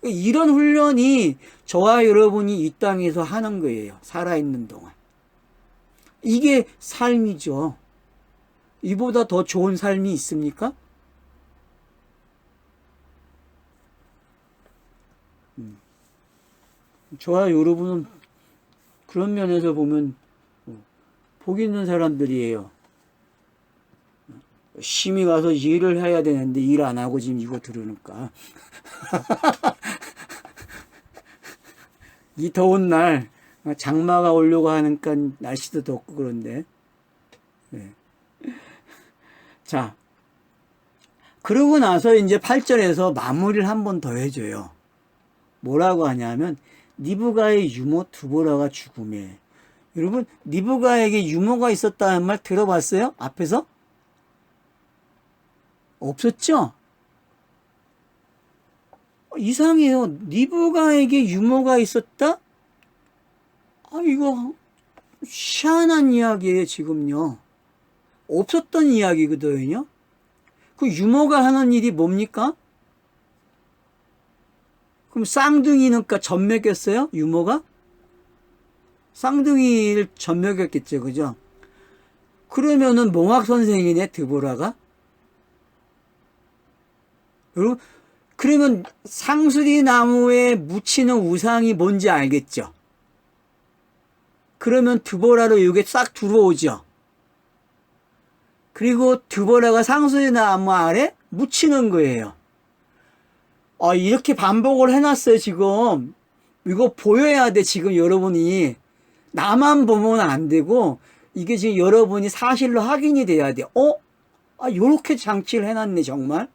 이런 훈련이 저와 여러분이 이 땅에서 하는 거예요. 살아있는 동안. 이게 삶이죠. 이보다 더 좋은 삶이 있습니까? 저와 여러분은 그런 면에서 보면 복 있는 사람들이에요. 심히 가서 일을 해야 되는데 일 안 하고 지금 이거 들으니까 이 더운 날 장마가 오려고 하니까 날씨도 덥고 그런데, 네. 자, 그러고 나서 이제 8절에서 마무리를 한 번 더 해줘요. 뭐라고 하냐면 니브가의 유모 두보라가 죽음에. 여러분, 니브가에게 유모가 있었다는 말 들어봤어요? 앞에서? 없었죠? 이상해요. 니브가에게 유모가 있었다? 이거 희한한 이야기예요. 지금요. 없었던 이야기거든요. 그 유모가 하는 일이 뭡니까? 그럼 쌍둥이니까 젖먹였어요? 유모가? 쌍둥이를 젖먹였겠죠. 그죠? 그러면은 몽학 선생이네, 드보라가? 여러분, 그러면 상수리 나무에 묻히는 우상이 뭔지 알겠죠? 그러면 드보라로 이게 싹 들어오죠. 그리고 드보라가 상수리 나무 아래 묻히는 거예요. 이렇게 반복을 해놨어요. 지금 이거 보여야 돼. 지금 여러분이 나만 보면 안 되고 이게 지금 여러분이 사실로 확인이 돼야 돼. 요렇게 장치를 해놨네 정말.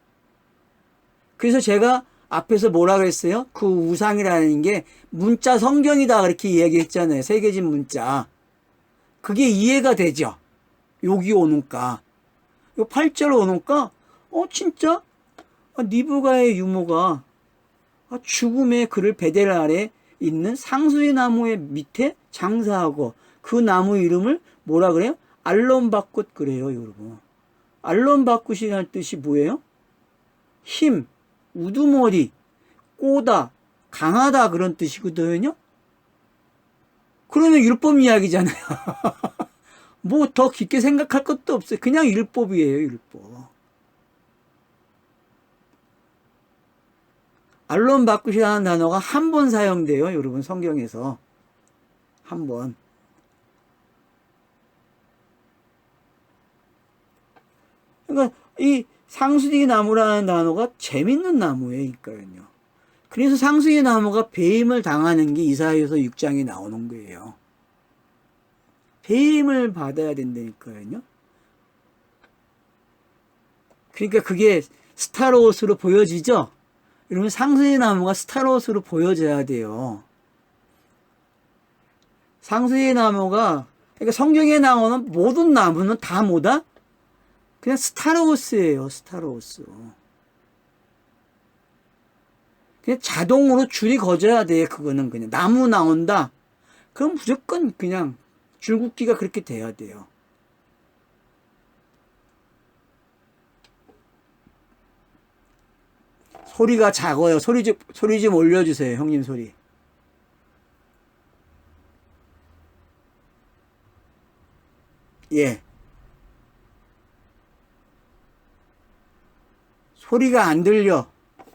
그래서 제가 앞에서 뭐라 그랬어요? 그 우상이라는 게 문자 성경이다 그렇게 이야기했잖아요. 새겨진 문자. 그게 이해가 되죠. 여기 오니까. 요 8절 오니까 진짜 니브가의 유모가 죽음의 그를 베델 아래 있는 상수리 나무의 밑에 장사하고 그 나무 이름을 뭐라 그래요? 알론바꽃 그래요, 여러분. 알론바꽃이라는 뜻이 뭐예요? 힘, 우두머리, 꼬다, 강하다 그런 뜻이거든요. 그러면 율법 이야기잖아요. 뭐 더 깊게 생각할 것도 없어요. 그냥 율법이에요, 율법. 알론바꽃이라는 단어가 한 번 사용돼요, 여러분, 성경에서. 한 번. 그러니까 이 상수리 나무라는 단어가 재밌는 나무예요. 그래서 상수리 나무가 배임을 당하는 게 이사야서 6장에 나오는 거예요. 배임을 받아야 된다니까요. 그러니까 그게 스타로스로 보여지죠? 여러분, 상수리 나무가 스타로스로 보여져야 돼요. 상수리 나무가, 그러니까 성경에 나오는 모든 나무는 다 뭐다? 그냥 스타로스예요, 스타로스. 그냥 자동으로 줄이 거져야 돼, 그거는 그냥. 나무 나온다? 그럼 무조건 그냥 줄긋기가 그렇게 돼야 돼요. 소리가 작아요. 소리 좀 올려주세요, 형님 소리. 예. 소리가 안 들려.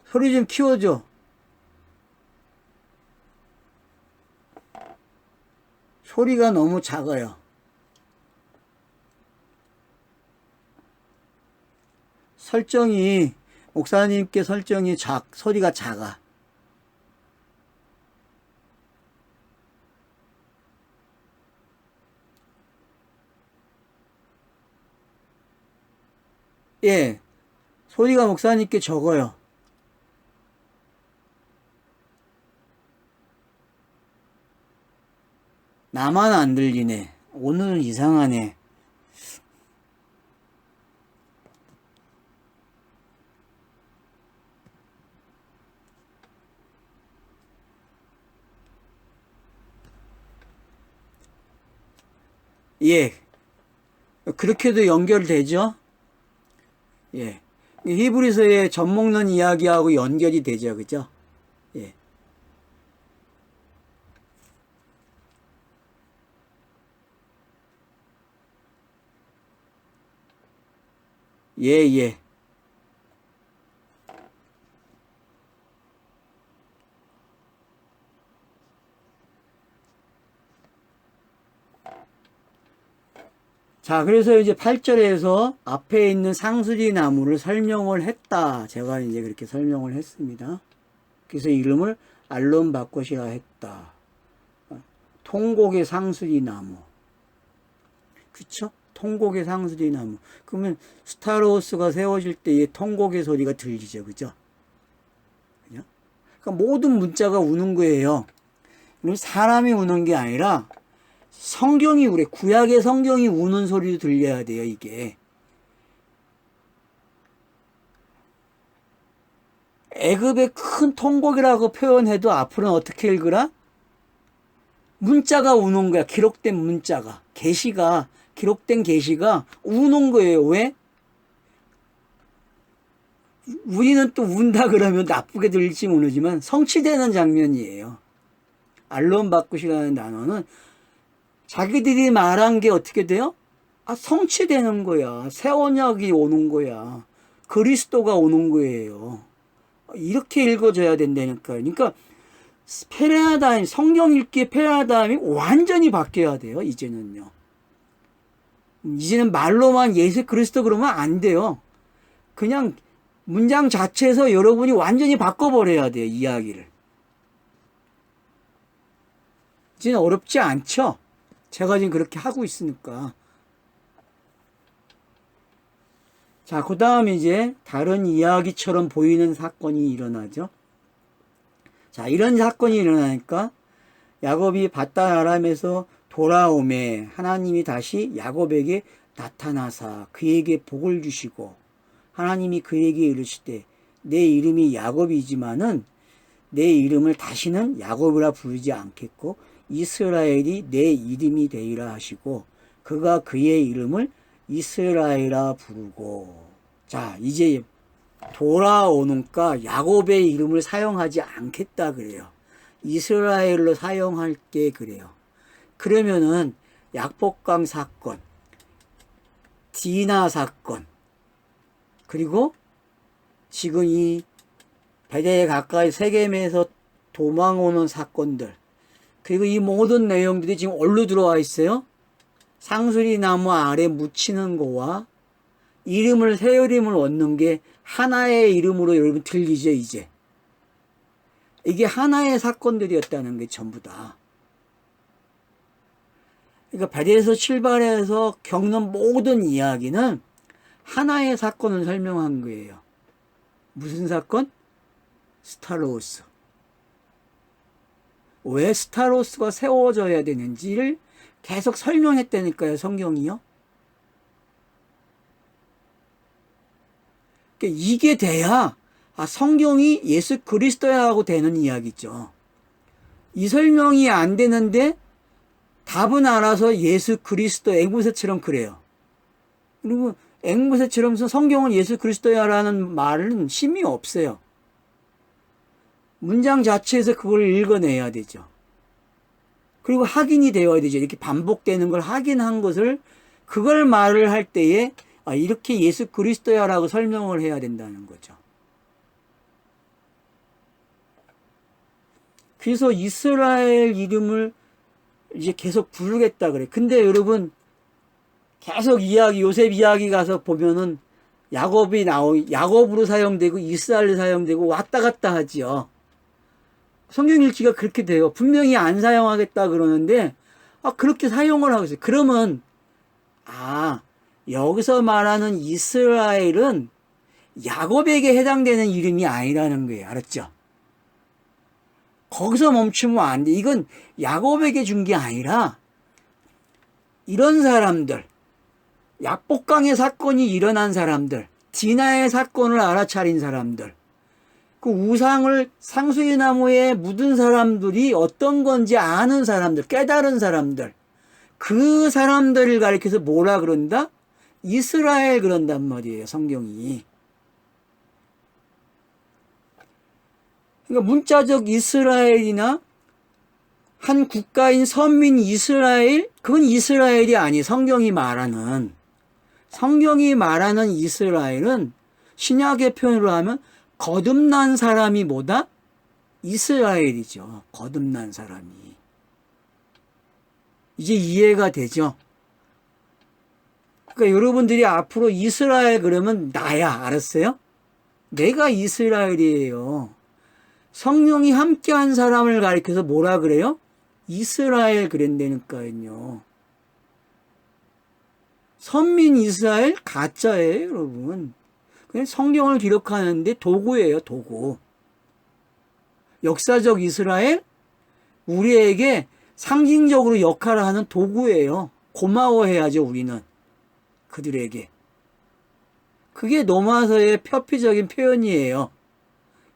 소리 좀 키워줘. 소리가 너무 작아요. 목사님께 설정이 소리가 작아. 예. 소리가 목사님께 적어요. 나만 안 들리네. 오늘은 이상하네. 예. 그렇게도 연결되죠? 예. 히브리서의 젖 먹는 이야기하고 연결이 되죠. 그죠? 예. 예, 예. 자, 그래서 이제 8절에서 앞에 있는 상수리 나무를 설명을 했다. 제가 이제 그렇게 설명을 했습니다. 그래서 이름을 알론바꽃이라 했다. 통곡의 상수리 나무. 그쵸? 통곡의 상수리 나무. 그러면 스타로스가 세워질 때의 통곡의 소리가 들리죠. 그죠? 그러니까 모든 문자가 우는 거예요. 사람이 우는 게 아니라 성경이 우리 구약의 성경이 우는 소리도 들려야 돼요. 이게 애굽의 큰 통곡이라고 표현해도 앞으로는 어떻게 읽으라? 문자가 우는 거야. 기록된 문자가 기록된 계시가 우는 거예요. 왜? 우리는 또 운다 그러면 나쁘게 들릴지 모르지만 성취되는 장면이에요. 알론바꽃이라는 단어는 자기들이 말한 게 어떻게 돼요? 성취되는 거야. 새 언약이 오는 거야. 그리스도가 오는 거예요. 이렇게 읽어줘야 된다니까요. 그러니까 패러다임, 성경 읽기의 패러다임이 완전히 바뀌어야 돼요. 이제는 말로만 예수 그리스도 그러면 안 돼요. 그냥 문장 자체에서 여러분이 완전히 바꿔버려야 돼요. 이야기를. 이제는 어렵지 않죠? 제가 지금 그렇게 하고 있으니까. 자, 그 다음에 이제 다른 이야기처럼 보이는 사건이 일어나죠. 자, 이런 사건이 일어나니까 야곱이 밧단 아람에서 돌아오매 하나님이 다시 야곱에게 나타나사 그에게 복을 주시고 하나님이 그에게 이르시되 내 이름이 야곱이지만은 내 이름을 다시는 야곱이라 부르지 않겠고 이스라엘이 내 이름이 되리라 하시고 그가 그의 이름을 이스라엘아 부르고. 자, 이제 돌아오니까 야곱의 이름을 사용하지 않겠다 그래요. 이스라엘로 사용할게 그래요. 그러면은 약복강 사건, 디나 사건, 그리고 지금 이 베델 가까이 세겜에서 도망오는 사건들, 그리고 이 모든 내용들이 지금 어디로 들어와 있어요? 상수리 나무 아래 묻히는 거와 이름을, 새 이름을 얻는 게 하나의 이름으로 여러분 들리죠, 이제. 이게 하나의 사건들이었다는 게 전부 다. 그러니까 베델에서 출발해서 겪는 모든 이야기는 하나의 사건을 설명한 거예요. 무슨 사건? 스타로스. 왜 스타로스가 세워져야 되는지를 계속 설명했다니까요, 성경이요. 그러니까 이게 돼야 성경이 예수 그리스도야라고 되는 이야기죠. 이 설명이 안 되는데 답은 알아서 예수 그리스도 앵무새처럼 그래요. 그리고 앵무새처럼 성경은 예수 그리스도야라는 말은 힘이 없어요. 문장 자체에서 그걸 읽어내야 되죠. 그리고 확인이 되어야 되죠. 이렇게 반복되는 걸 확인한 것을, 그걸 말을 할 때에 이렇게 예수 그리스도야라고 설명을 해야 된다는 거죠. 그래서 이스라엘 이름을 이제 계속 부르겠다 그래. 근데 여러분 계속 요셉 이야기 가서 보면은 야곱으로 사용되고 이스라엘로 사용되고 왔다 갔다 하지요. 성경 일치가 그렇게 돼요. 분명히 안 사용하겠다 그러는데 그렇게 사용을 하고 있어요. 그러면 여기서 말하는 이스라엘은 야곱에게 해당되는 이름이 아니라는 거예요. 알았죠? 거기서 멈추면 안 돼. 이건 야곱에게 준 게 아니라 이런 사람들, 약복강의 사건이 일어난 사람들, 디나의 사건을 알아차린 사람들, 그 우상을 상수리 나무에 묻은 사람들이 어떤 건지 아는 사람들, 깨달은 사람들, 그 사람들을 가리켜서 뭐라 그런다? 이스라엘 그런단 말이에요, 성경이. 그러니까 문자적 이스라엘이나 한 국가인 선민 이스라엘, 그건 이스라엘이 아니. 성경이 말하는 이스라엘은 신약의 표현으로 하면 거듭난 사람이 뭐다? 이스라엘이죠. 거듭난 사람이. 이제 이해가 되죠? 그러니까 여러분들이 앞으로 이스라엘 그러면 나야. 알았어요? 내가 이스라엘이에요. 성령이 함께한 사람을 가리켜서 뭐라 그래요? 이스라엘 그랬다니까요. 선민 이스라엘 가짜예요, 여러분. 그냥 성경을 기록하는데 도구예요, 도구. 역사적 이스라엘, 우리에게 상징적으로 역할을 하는 도구예요. 고마워해야죠, 우리는. 그들에게. 그게 로마서의 표피적인 표현이에요.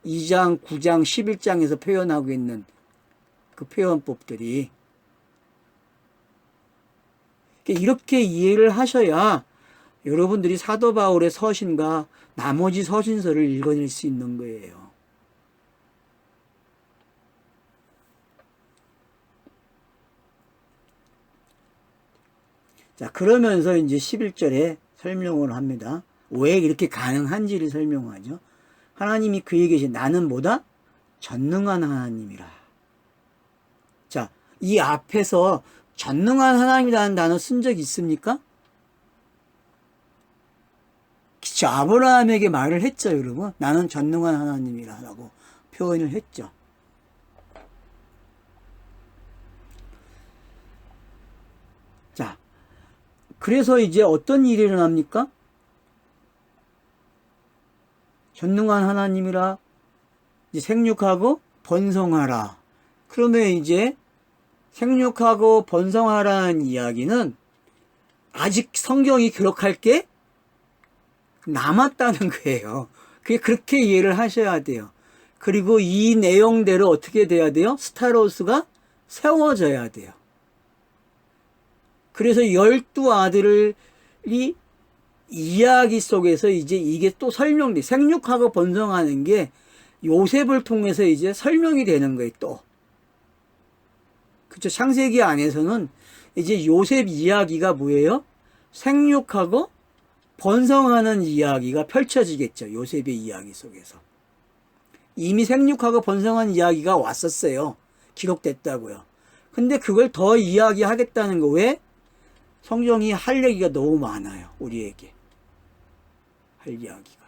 2장, 9장, 11장에서 표현하고 있는 그 표현법들이. 이렇게 이해를 하셔야 여러분들이 사도 바울의 서신과 나머지 서신서를 읽어낼 수 있는 거예요. 자, 그러면서 이제 11절에 설명을 합니다. 왜 이렇게 가능한지를 설명하죠. 하나님이 그에게 계신 나는 뭐다? 전능한 하나님이라. 자, 이 앞에서 전능한 하나님이라는 단어 쓴 적 있습니까? 그쵸, 아브라함에게 말을 했죠, 여러분. 나는 전능한 하나님이라고 표현을 했죠. 자, 그래서 이제 어떤 일이 일어납니까? 전능한 하나님이라 이제 생육하고 번성하라. 그러면 이제 생육하고 번성하라는 이야기는 아직 성경이 기록할 게 남았다는 거예요. 그렇게 이해를 하셔야 돼요. 그리고 이 내용대로 어떻게 돼야 돼요? 스타로스가 세워져야 돼요. 그래서 12아들이 이야기 속에서 이제 이게 또 설명돼. 생육하고 번성하는 게 요셉을 통해서 이제 설명이 되는 거예요, 또. 그쵸. 창세기 안에서는 이제 요셉 이야기가 뭐예요? 생육하고 번성하는 이야기가 펼쳐지겠죠. 요셉의 이야기 속에서. 이미 생육하고 번성한 이야기가 왔었어요. 기록됐다고요. 근데 그걸 더 이야기하겠다는 거. 왜? 성경이 할 얘기가 너무 많아요. 우리에게. 할 이야기가.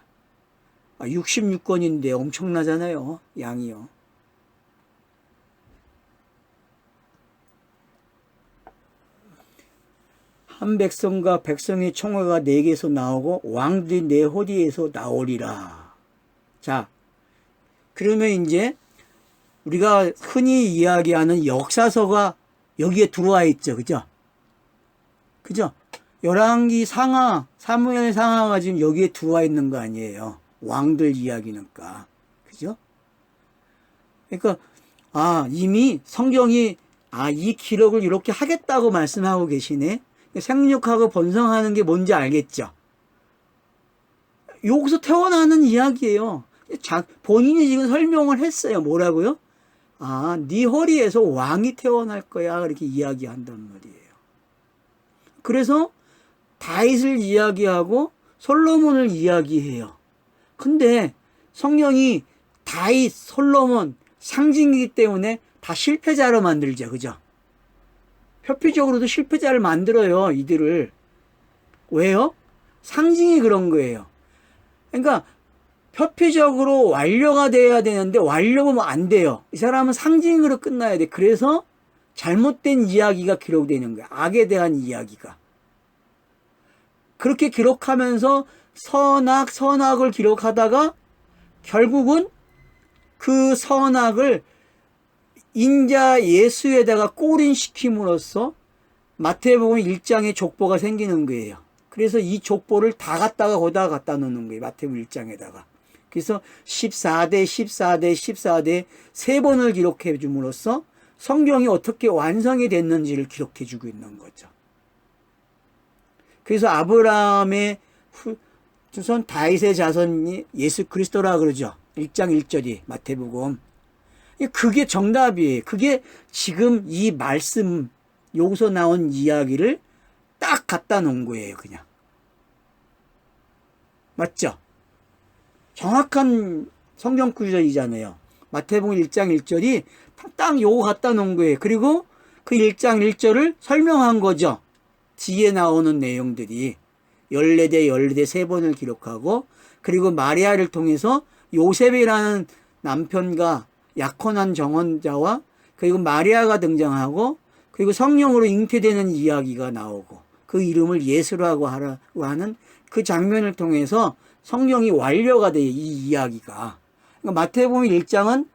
66권인데 엄청나잖아요. 양이요. 한 백성과 백성의 총회가 내게서 나오고 왕들이 내 호리에서 나오리라. 자, 그러면 이제 우리가 흔히 이야기하는 역사서가 여기에 들어와 있죠. 그죠? 그죠? 열왕기 상하, 사무엘 상하가 지금 여기에 들어와 있는 거 아니에요. 왕들 이야기니까. 그죠? 그러니까, 이미 성경이, 이 기록을 이렇게 하겠다고 말씀하고 계시네. 생육하고 번성하는 게 뭔지 알겠죠? 여기서 태어나는 이야기예요. 본인이 지금 설명을 했어요. 뭐라고요? 네 허리에서 왕이 태어날 거야. 그렇게 이야기한단 말이에요. 그래서 다윗을 이야기하고 솔로몬을 이야기해요. 근데 성경이 다윗, 솔로몬 상징이기 때문에 다 실패자로 만들죠. 그죠? 표피적으로도 실패자를 만들어요. 이들을. 왜요? 상징이 그런 거예요. 그러니까 표피적으로 완료가 돼야 되는데 완료가 안 돼요. 이 사람은 상징으로 끝나야 돼. 그래서 잘못된 이야기가 기록되는 거야. 악에 대한 이야기가. 그렇게 기록하면서 선악을 기록하다가 결국은 그 선악을 인자 예수에다가 꼬린시킴으로써 마태복음 1장에 족보가 생기는 거예요. 그래서 이 족보를 다 갖다 놓는 거예요. 마태복음 1장에다가. 그래서 14대 세 번을 기록해 줌으로써 성경이 어떻게 완성이 됐는지를 기록해 주고 있는 거죠. 그래서 아브라함의 후손 다윗의 자손이 예수 그리스도라 그러죠. 1장 1절이 마태복음. 그게 정답이에요. 그게 지금 이 말씀 여기서 나온 이야기를 딱 갖다 놓은 거예요. 그냥. 맞죠? 정확한 성경 구절이잖아요. 마태복음 1장 1절이 딱 요거 갖다 놓은 거예요. 그리고 그 1장 1절을 설명한 거죠. 뒤에 나오는 내용들이 14대 세 번을 기록하고 그리고 마리아를 통해서 요셉이라는 남편과 약혼한 정혼자와 그리고 마리아가 등장하고 그리고 성령으로 잉태되는 이야기가 나오고 그 이름을 예수라고 하는 그 장면을 통해서 성경이 완료가 돼요. 이 이야기가. 그러니까 마태복음 1장은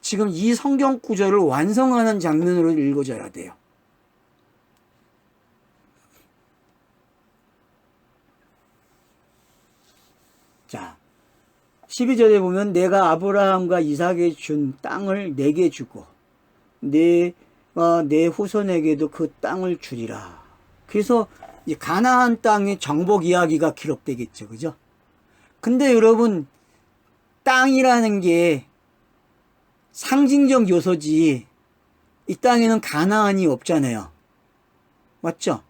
지금 이 성경 구절을 완성하는 장면으로 읽어져야 돼요. 자, 12절에 보면 내가 아브라함과 이삭에 준 땅을 내게 주고 내 후손에게도 그 땅을 주리라. 그래서 이제 가나안 땅의 정복 이야기가 기록되겠죠. 그죠? 근데 여러분 땅이라는 게 상징적 요소지 이 땅에는 가나안이 없잖아요. 맞죠?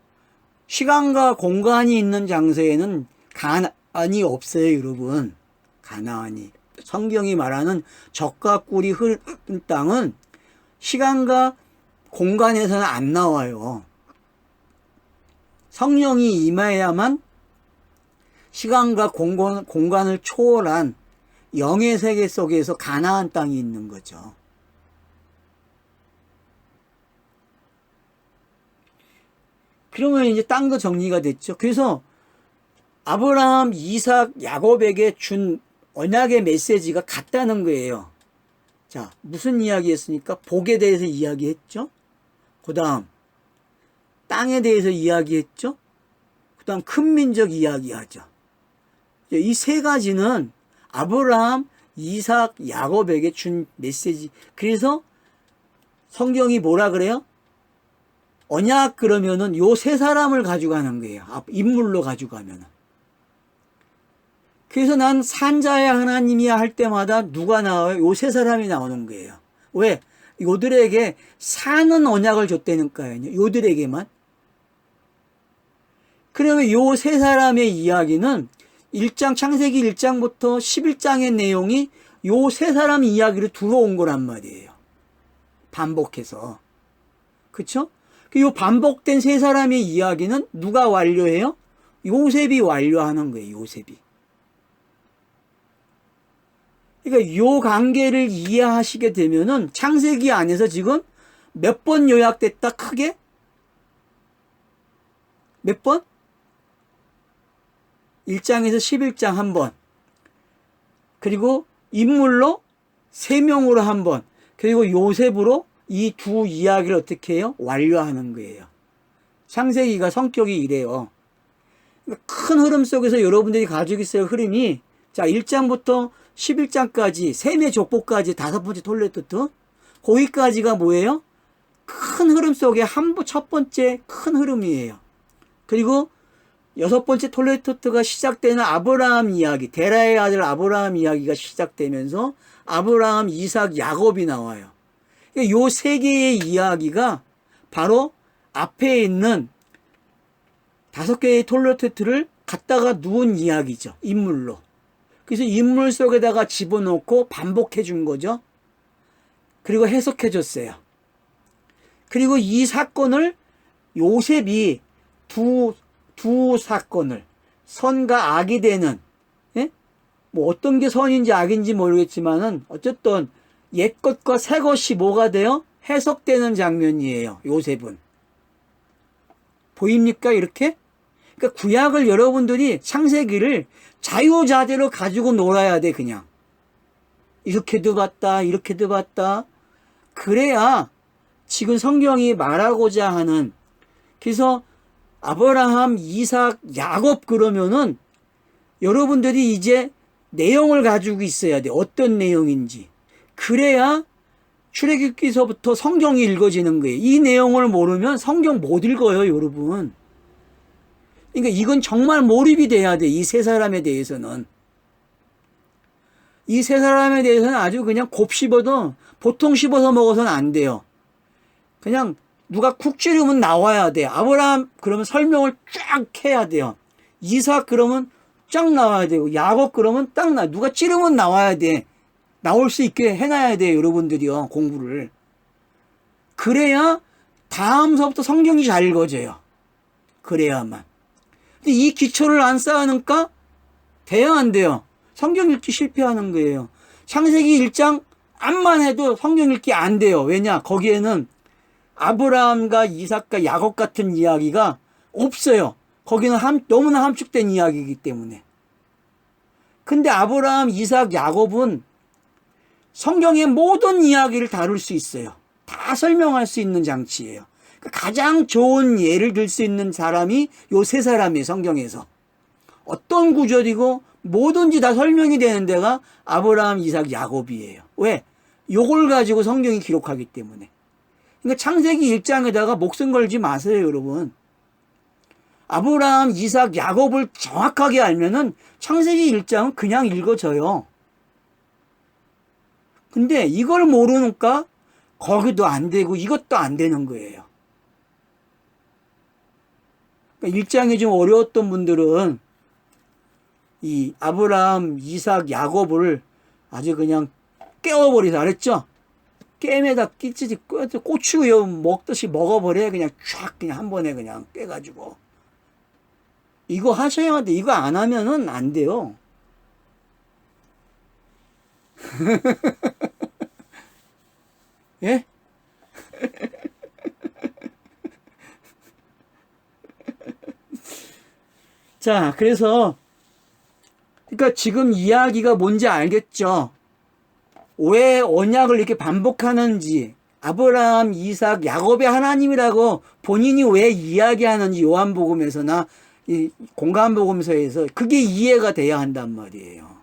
시간과 공간이 있는 장소에는 가나안이 없어요. 여러분. 가나안이. 성경이 말하는 젖과 꿀이 흐르는 땅은 시간과 공간에서는 안 나와요. 성령이 임해야만 시간과 공간을 초월한 영의 세계 속에서 가나안 땅이 있는 거죠. 그러면 이제 땅도 정리가 됐죠. 그래서 아브라함, 이삭, 야곱에게 준 언약의 메시지가 같다는 거예요. 자, 무슨 이야기 했습니까? 복에 대해서 이야기했죠. 그 다음 땅에 대해서 이야기했죠. 그 다음 큰 민족 이야기하죠. 이 세 가지는 아브라함, 이삭, 야곱에게 준 메시지. 그래서 성경이 뭐라 그래요? 언약 그러면은 요 세 사람을 가져가는 거예요. 인물로 가져가면은. 그래서 난 산자의 하나님이야 할 때마다 누가 나와요? 요 세 사람이 나오는 거예요. 왜? 요들에게 사는 언약을 줬다니까요. 요들에게만. 그러면 요 세 사람의 이야기는 창세기 1장부터 11장의 내용이 요 세 사람 이야기로 들어온 거란 말이에요. 반복해서. 그쵸? 요 반복된 세 사람의 이야기는 누가 완료해요? 요셉이 완료하는 거예요. 요셉이. 그러니까 요 관계를 이해하시게 되면은 창세기 안에서 지금 몇 번 요약됐다 크게? 몇 번? 1장에서 11장 한 번. 그리고 인물로 3명으로 한 번. 그리고 요셉으로 이 두 이야기를 어떻게 해요? 완료하는 거예요. 창세기가 성격이 이래요. 큰 흐름 속에서 여러분들이 가지고 있어야 흐름이, 자, 1장부터 11장까지, 셈의 족보까지 5번째 톨레토트, 거기까지가 뭐예요? 큰 흐름 속에 첫 번째 큰 흐름이에요. 그리고 6번째 톨레토트가 시작되는 아브라함 이야기, 데라의 아들 아브라함 이야기가 시작되면서 아브라함, 이삭, 야곱이 나와요. 요 세 개의 이야기가 바로 앞에 있는 5개의 톨레토트를 갖다가 누운 이야기죠. 인물로. 그래서 인물 속에다가 집어넣고 반복해 준 거죠. 그리고 해석해 줬어요. 그리고 이 사건을 요셉이 두 사건을 선과 악이 되는, 예? 뭐 어떤 게 선인지 악인지 모르겠지만은 어쨌든 옛것과 새것이 뭐가 돼요? 해석되는 장면이에요. 요셉은. 보입니까? 이렇게? 그러니까 구약을 여러분들이 창세기를 자유자재로 가지고 놀아야 돼. 그냥 이렇게도 봤다 이렇게도 봤다. 그래야 지금 성경이 말하고자 하는, 그래서 아브라함, 이삭, 야곱 그러면은 여러분들이 이제 내용을 가지고 있어야 돼. 어떤 내용인지. 그래야 출애굽기서부터 성경이 읽어지는 거예요. 이 내용을 모르면 성경 못 읽어요, 여러분. 그러니까 이건 정말 몰입이 돼야 돼. 이 세 사람에 대해서는. 이 세 사람에 대해서는 아주 그냥 곱씹어도 보통 씹어서 먹어서는 안 돼요. 그냥 누가 쿡 찌르면 나와야 돼. 아브라함 그러면 설명을 쫙 해야 돼요. 이삭 그러면 쫙 나와야 되고, 야곱 그러면 누가 찌르면 나와야 돼. 나올 수 있게 해놔야 돼요, 여러분들이요, 공부를. 그래야 다음서부터 성경이 잘 읽어져요. 그래야만. 근데 이 기초를 안 쌓으니까 돼요, 안 돼요? 성경 읽기 실패하는 거예요. 창세기 1장 암만 해도 성경 읽기 안 돼요. 왜냐? 거기에는 아브라함과 이삭과 야곱 같은 이야기가 없어요. 거기는 너무나 함축된 이야기이기 때문에. 근데 아브라함, 이삭, 야곱은 성경의 모든 이야기를 다룰 수 있어요. 다 설명할 수 있는 장치예요. 가장 좋은 예를 들 수 있는 사람이 요 세 사람이에요. 성경에서. 어떤 구절이고 뭐든지 다 설명이 되는 데가 아브라함, 이삭, 야곱이에요. 왜? 요걸 가지고 성경이 기록하기 때문에. 그러니까 창세기 1장에다가 목숨 걸지 마세요, 여러분. 아브라함, 이삭, 야곱을 정확하게 알면은 창세기 1장은 그냥 읽어져요. 근데 이걸 모르니까 거기도 안 되고 이것도 안 되는 거예요. 그러니까 1장이 좀 어려웠던 분들은 이 아브라함, 이삭, 야곱을 아주 그냥 깨워버리자 그랬죠? 깨매다 끼치지 고추 먹듯이 먹어버려. 그냥 쫙 그냥 한 번에 그냥 깨가지고. 이거 하셔야 돼. 이거 안 하면은 안 돼요. 예? 자, 그래서 그러니까 지금 이야기가 뭔지 알겠죠? 왜 언약을 이렇게 반복하는지, 아브라함, 이삭, 야곱의 하나님이라고 본인이 왜 이야기하는지 요한복음에서나 이 공간복음서에서 그게 이해가 돼야 한단 말이에요.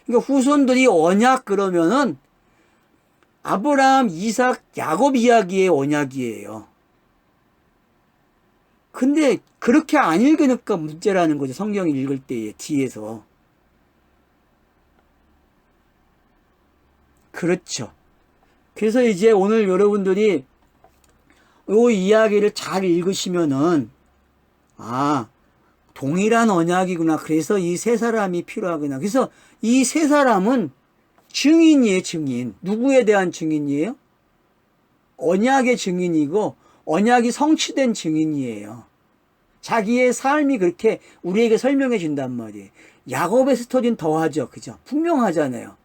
그러니까 후손들이 언약 그러면은 아브라함, 이삭, 야곱 이야기의 언약이에요. 근데 그렇게 안 읽으니까 문제라는 거죠. 성경 읽을 때에 뒤에서. 그렇죠. 그래서 이제 오늘 여러분들이 이 이야기를 잘 읽으시면은 동일한 언약이구나. 그래서 이 세 사람이 필요하구나. 그래서 이 세 사람은 증인이에요, 증인. 누구에 대한 증인이에요? 언약의 증인이고 언약이 성취된 증인이에요. 자기의 삶이 그렇게 우리에게 설명해 준단 말이에요. 야곱의 스토리는 더하죠. 그죠? 분명하잖아요.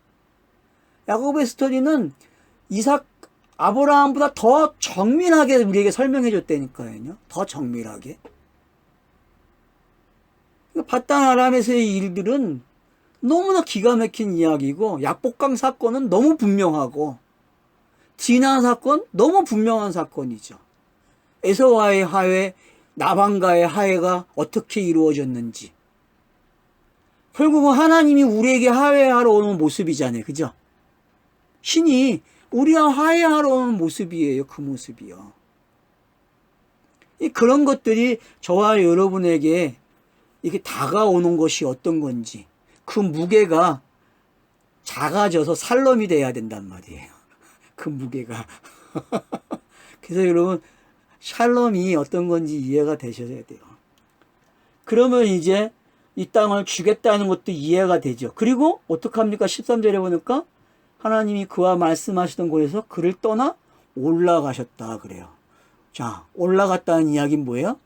야곱의 스토리는 이삭, 아브라함보다 더 정밀하게 우리에게 설명해 줬다니까요. 더 정밀하게. 바단 아람에서의 일들은 너무나 기가 막힌 이야기고, 약복강 사건은 너무 분명하고, 디나 사건 너무 분명한 사건이죠. 에서와의 화해, 나방과의 화해가 어떻게 이루어졌는지. 결국은 하나님이 우리에게 화해하러 오는 모습이잖아요. 그죠? 신이 우리와 화해하러 오는 모습이에요. 그 모습이요. 그런 것들이 저와 여러분에게 이렇게 다가오는 것이 어떤 건지, 그 무게가 작아져서 살럼이 돼야 된단 말이에요. 그 무게가. 그래서 여러분, 샬롬이 어떤 건지 이해가 되셔야 돼요. 그러면 이제 이 땅을 주겠다는 것도 이해가 되죠. 그리고 어떡합니까? 13절에 보니까 하나님이 그와 말씀하시던 곳에서 그를 떠나 올라가셨다 그래요. 자, 올라갔다는 이야기는 뭐예요?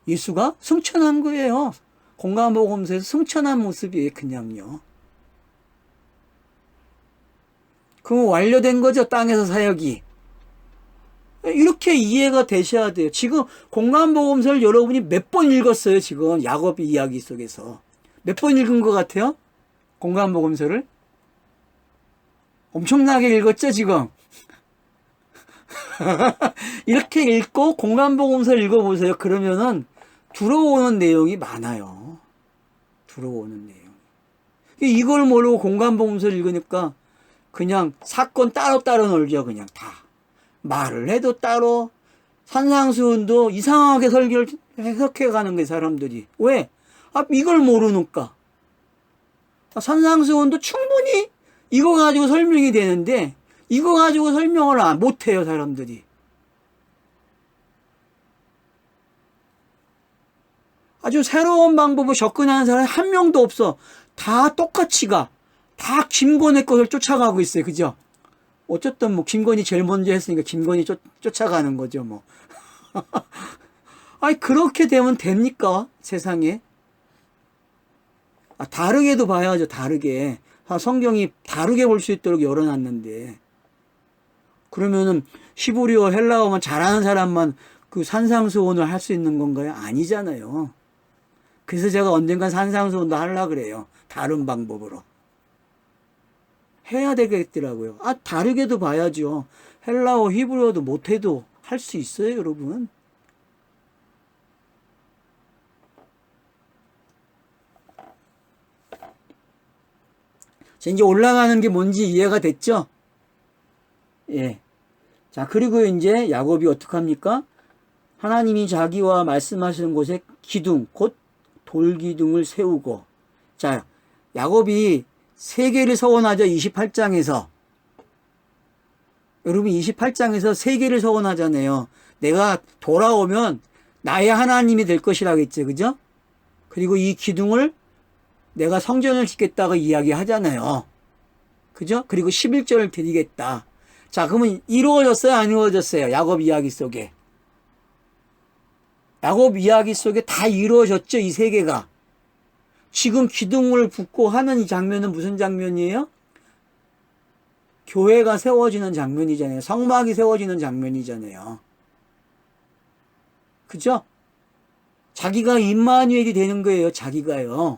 예수가 승천한 거예요. 공간복음서에서 승천한 모습이에요. 그냥요. 그럼 완료된 거죠. 땅에서 사역이. 이렇게 이해가 되셔야 돼요. 지금 공간복음서를 여러분이 몇 번 읽었어요. 지금 야곱 이야기 속에서. 몇 번 읽은 것 같아요? 공간복음서를. 엄청나게 읽었죠 지금. 이렇게 읽고 공간복음서를 읽어보세요. 그러면은 들어오는 내용이 많아요. 들어오는 내용. 이걸 모르고 공간복음서를 읽으니까 그냥 사건 따로따로 놀죠. 그냥 다. 말을 해도 따로, 산상수훈도 이상하게 설교를 해석해가는 거예요. 사람들이. 왜? 이걸 모르니까. 산상수훈도 충분히 이거 가지고 설명이 되는데 이거 가지고 설명을 못해요. 사람들이. 아주 새로운 방법을 접근하는 사람이 한 명도 없어. 다 똑같이 가. 다 김건희 것을 쫓아가고 있어요. 그죠? 어쨌든 뭐 김건희 제일 먼저 했으니까 김건희 쫓아가는 거죠. 뭐. 아니 그렇게 되면 됩니까? 세상에. 다르게도 봐야죠. 다르게. 성경이 다르게 볼 수 있도록 열어놨는데. 그러면은 히브리어 헬라어만 잘하는 사람만 그 산상수훈을 할 수 있는 건가요? 아니잖아요. 그래서 제가 언젠간 산상수훈도 하려고 그래요. 다른 방법으로. 해야 되겠더라고요. 다르게도 봐야죠. 헬라어, 히브리어도 못해도 할 수 있어요, 여러분. 자, 이제 올라가는 게 뭔지 이해가 됐죠? 예. 자, 그리고 이제 야곱이 어떡합니까? 하나님이 자기와 말씀하시는 곳에 기둥, 곧 돌기둥을 세우고. 자, 야곱이 세 개를 서원하죠. 28장에서. 여러분 28장에서 세 개를 서원하잖아요. 내가 돌아오면 나의 하나님이 될 것이라고 했죠. 그죠? 그리고 이 기둥을 내가 성전을 짓겠다고 이야기하잖아요. 그죠? 그리고 11절을 드리겠다. 자, 그러면 이루어졌어요? 안 이루어졌어요? 야곱 이야기 속에. 야곱 이야기 속에 다 이루어졌죠. 이 세 개가. 지금 기둥을 붓고 하는 이 장면은 무슨 장면이에요? 교회가 세워지는 장면이잖아요. 성막이 세워지는 장면이잖아요. 그죠? 자기가 임마누엘이 되는 거예요. 자기가요.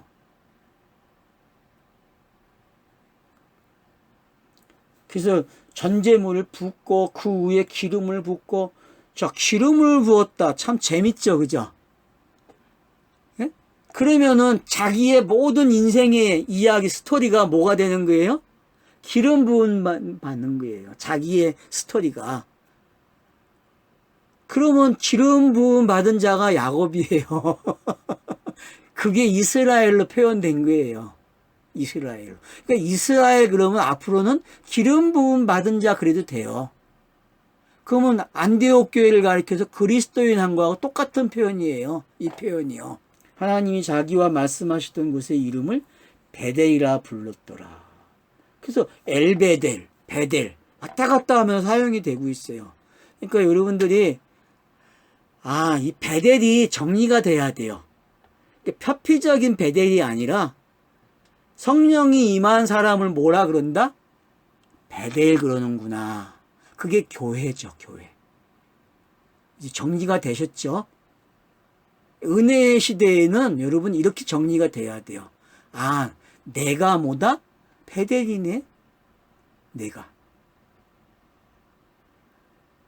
그래서 전제물을 붓고 그 위에 기름을 붓고, 저 기름을 부었다. 참 재밌죠. 그죠? 예? 그러면은 자기의 모든 인생의 이야기 스토리가 뭐가 되는 거예요? 기름 부음 받는 거예요. 자기의 스토리가. 그러면 기름 부음 받은 자가 야곱이에요. 그게 이스라엘로 표현된 거예요. 이스라엘. 그러니까 이스라엘 그러면 앞으로는 기름 부음 받은 자 그래도 돼요. 그러면 안디옥 교회를 가리켜서 그리스도인 한 거하고 똑같은 표현이에요. 이 표현이요. 하나님이 자기와 말씀하시던 곳의 이름을 베델이라 불렀더라. 그래서 엘베델, 베델 왔다 갔다 하면 사용이 되고 있어요. 그러니까 여러분들이 이 베델이 정리가 돼야 돼요. 표피적인 베델이 아니라 성령이 임한 사람을 뭐라 그런다? 베델 그러는구나. 그게 교회죠, 교회. 이제 정리가 되셨죠? 은혜의 시대에는 여러분 이렇게 정리가 돼야 돼요. 내가 뭐다? 베델이네? 내가.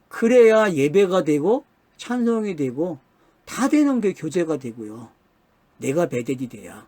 그래야 예배가 되고 찬송이 되고 다 되는 게 교제가 되고요. 내가 베델이 돼야.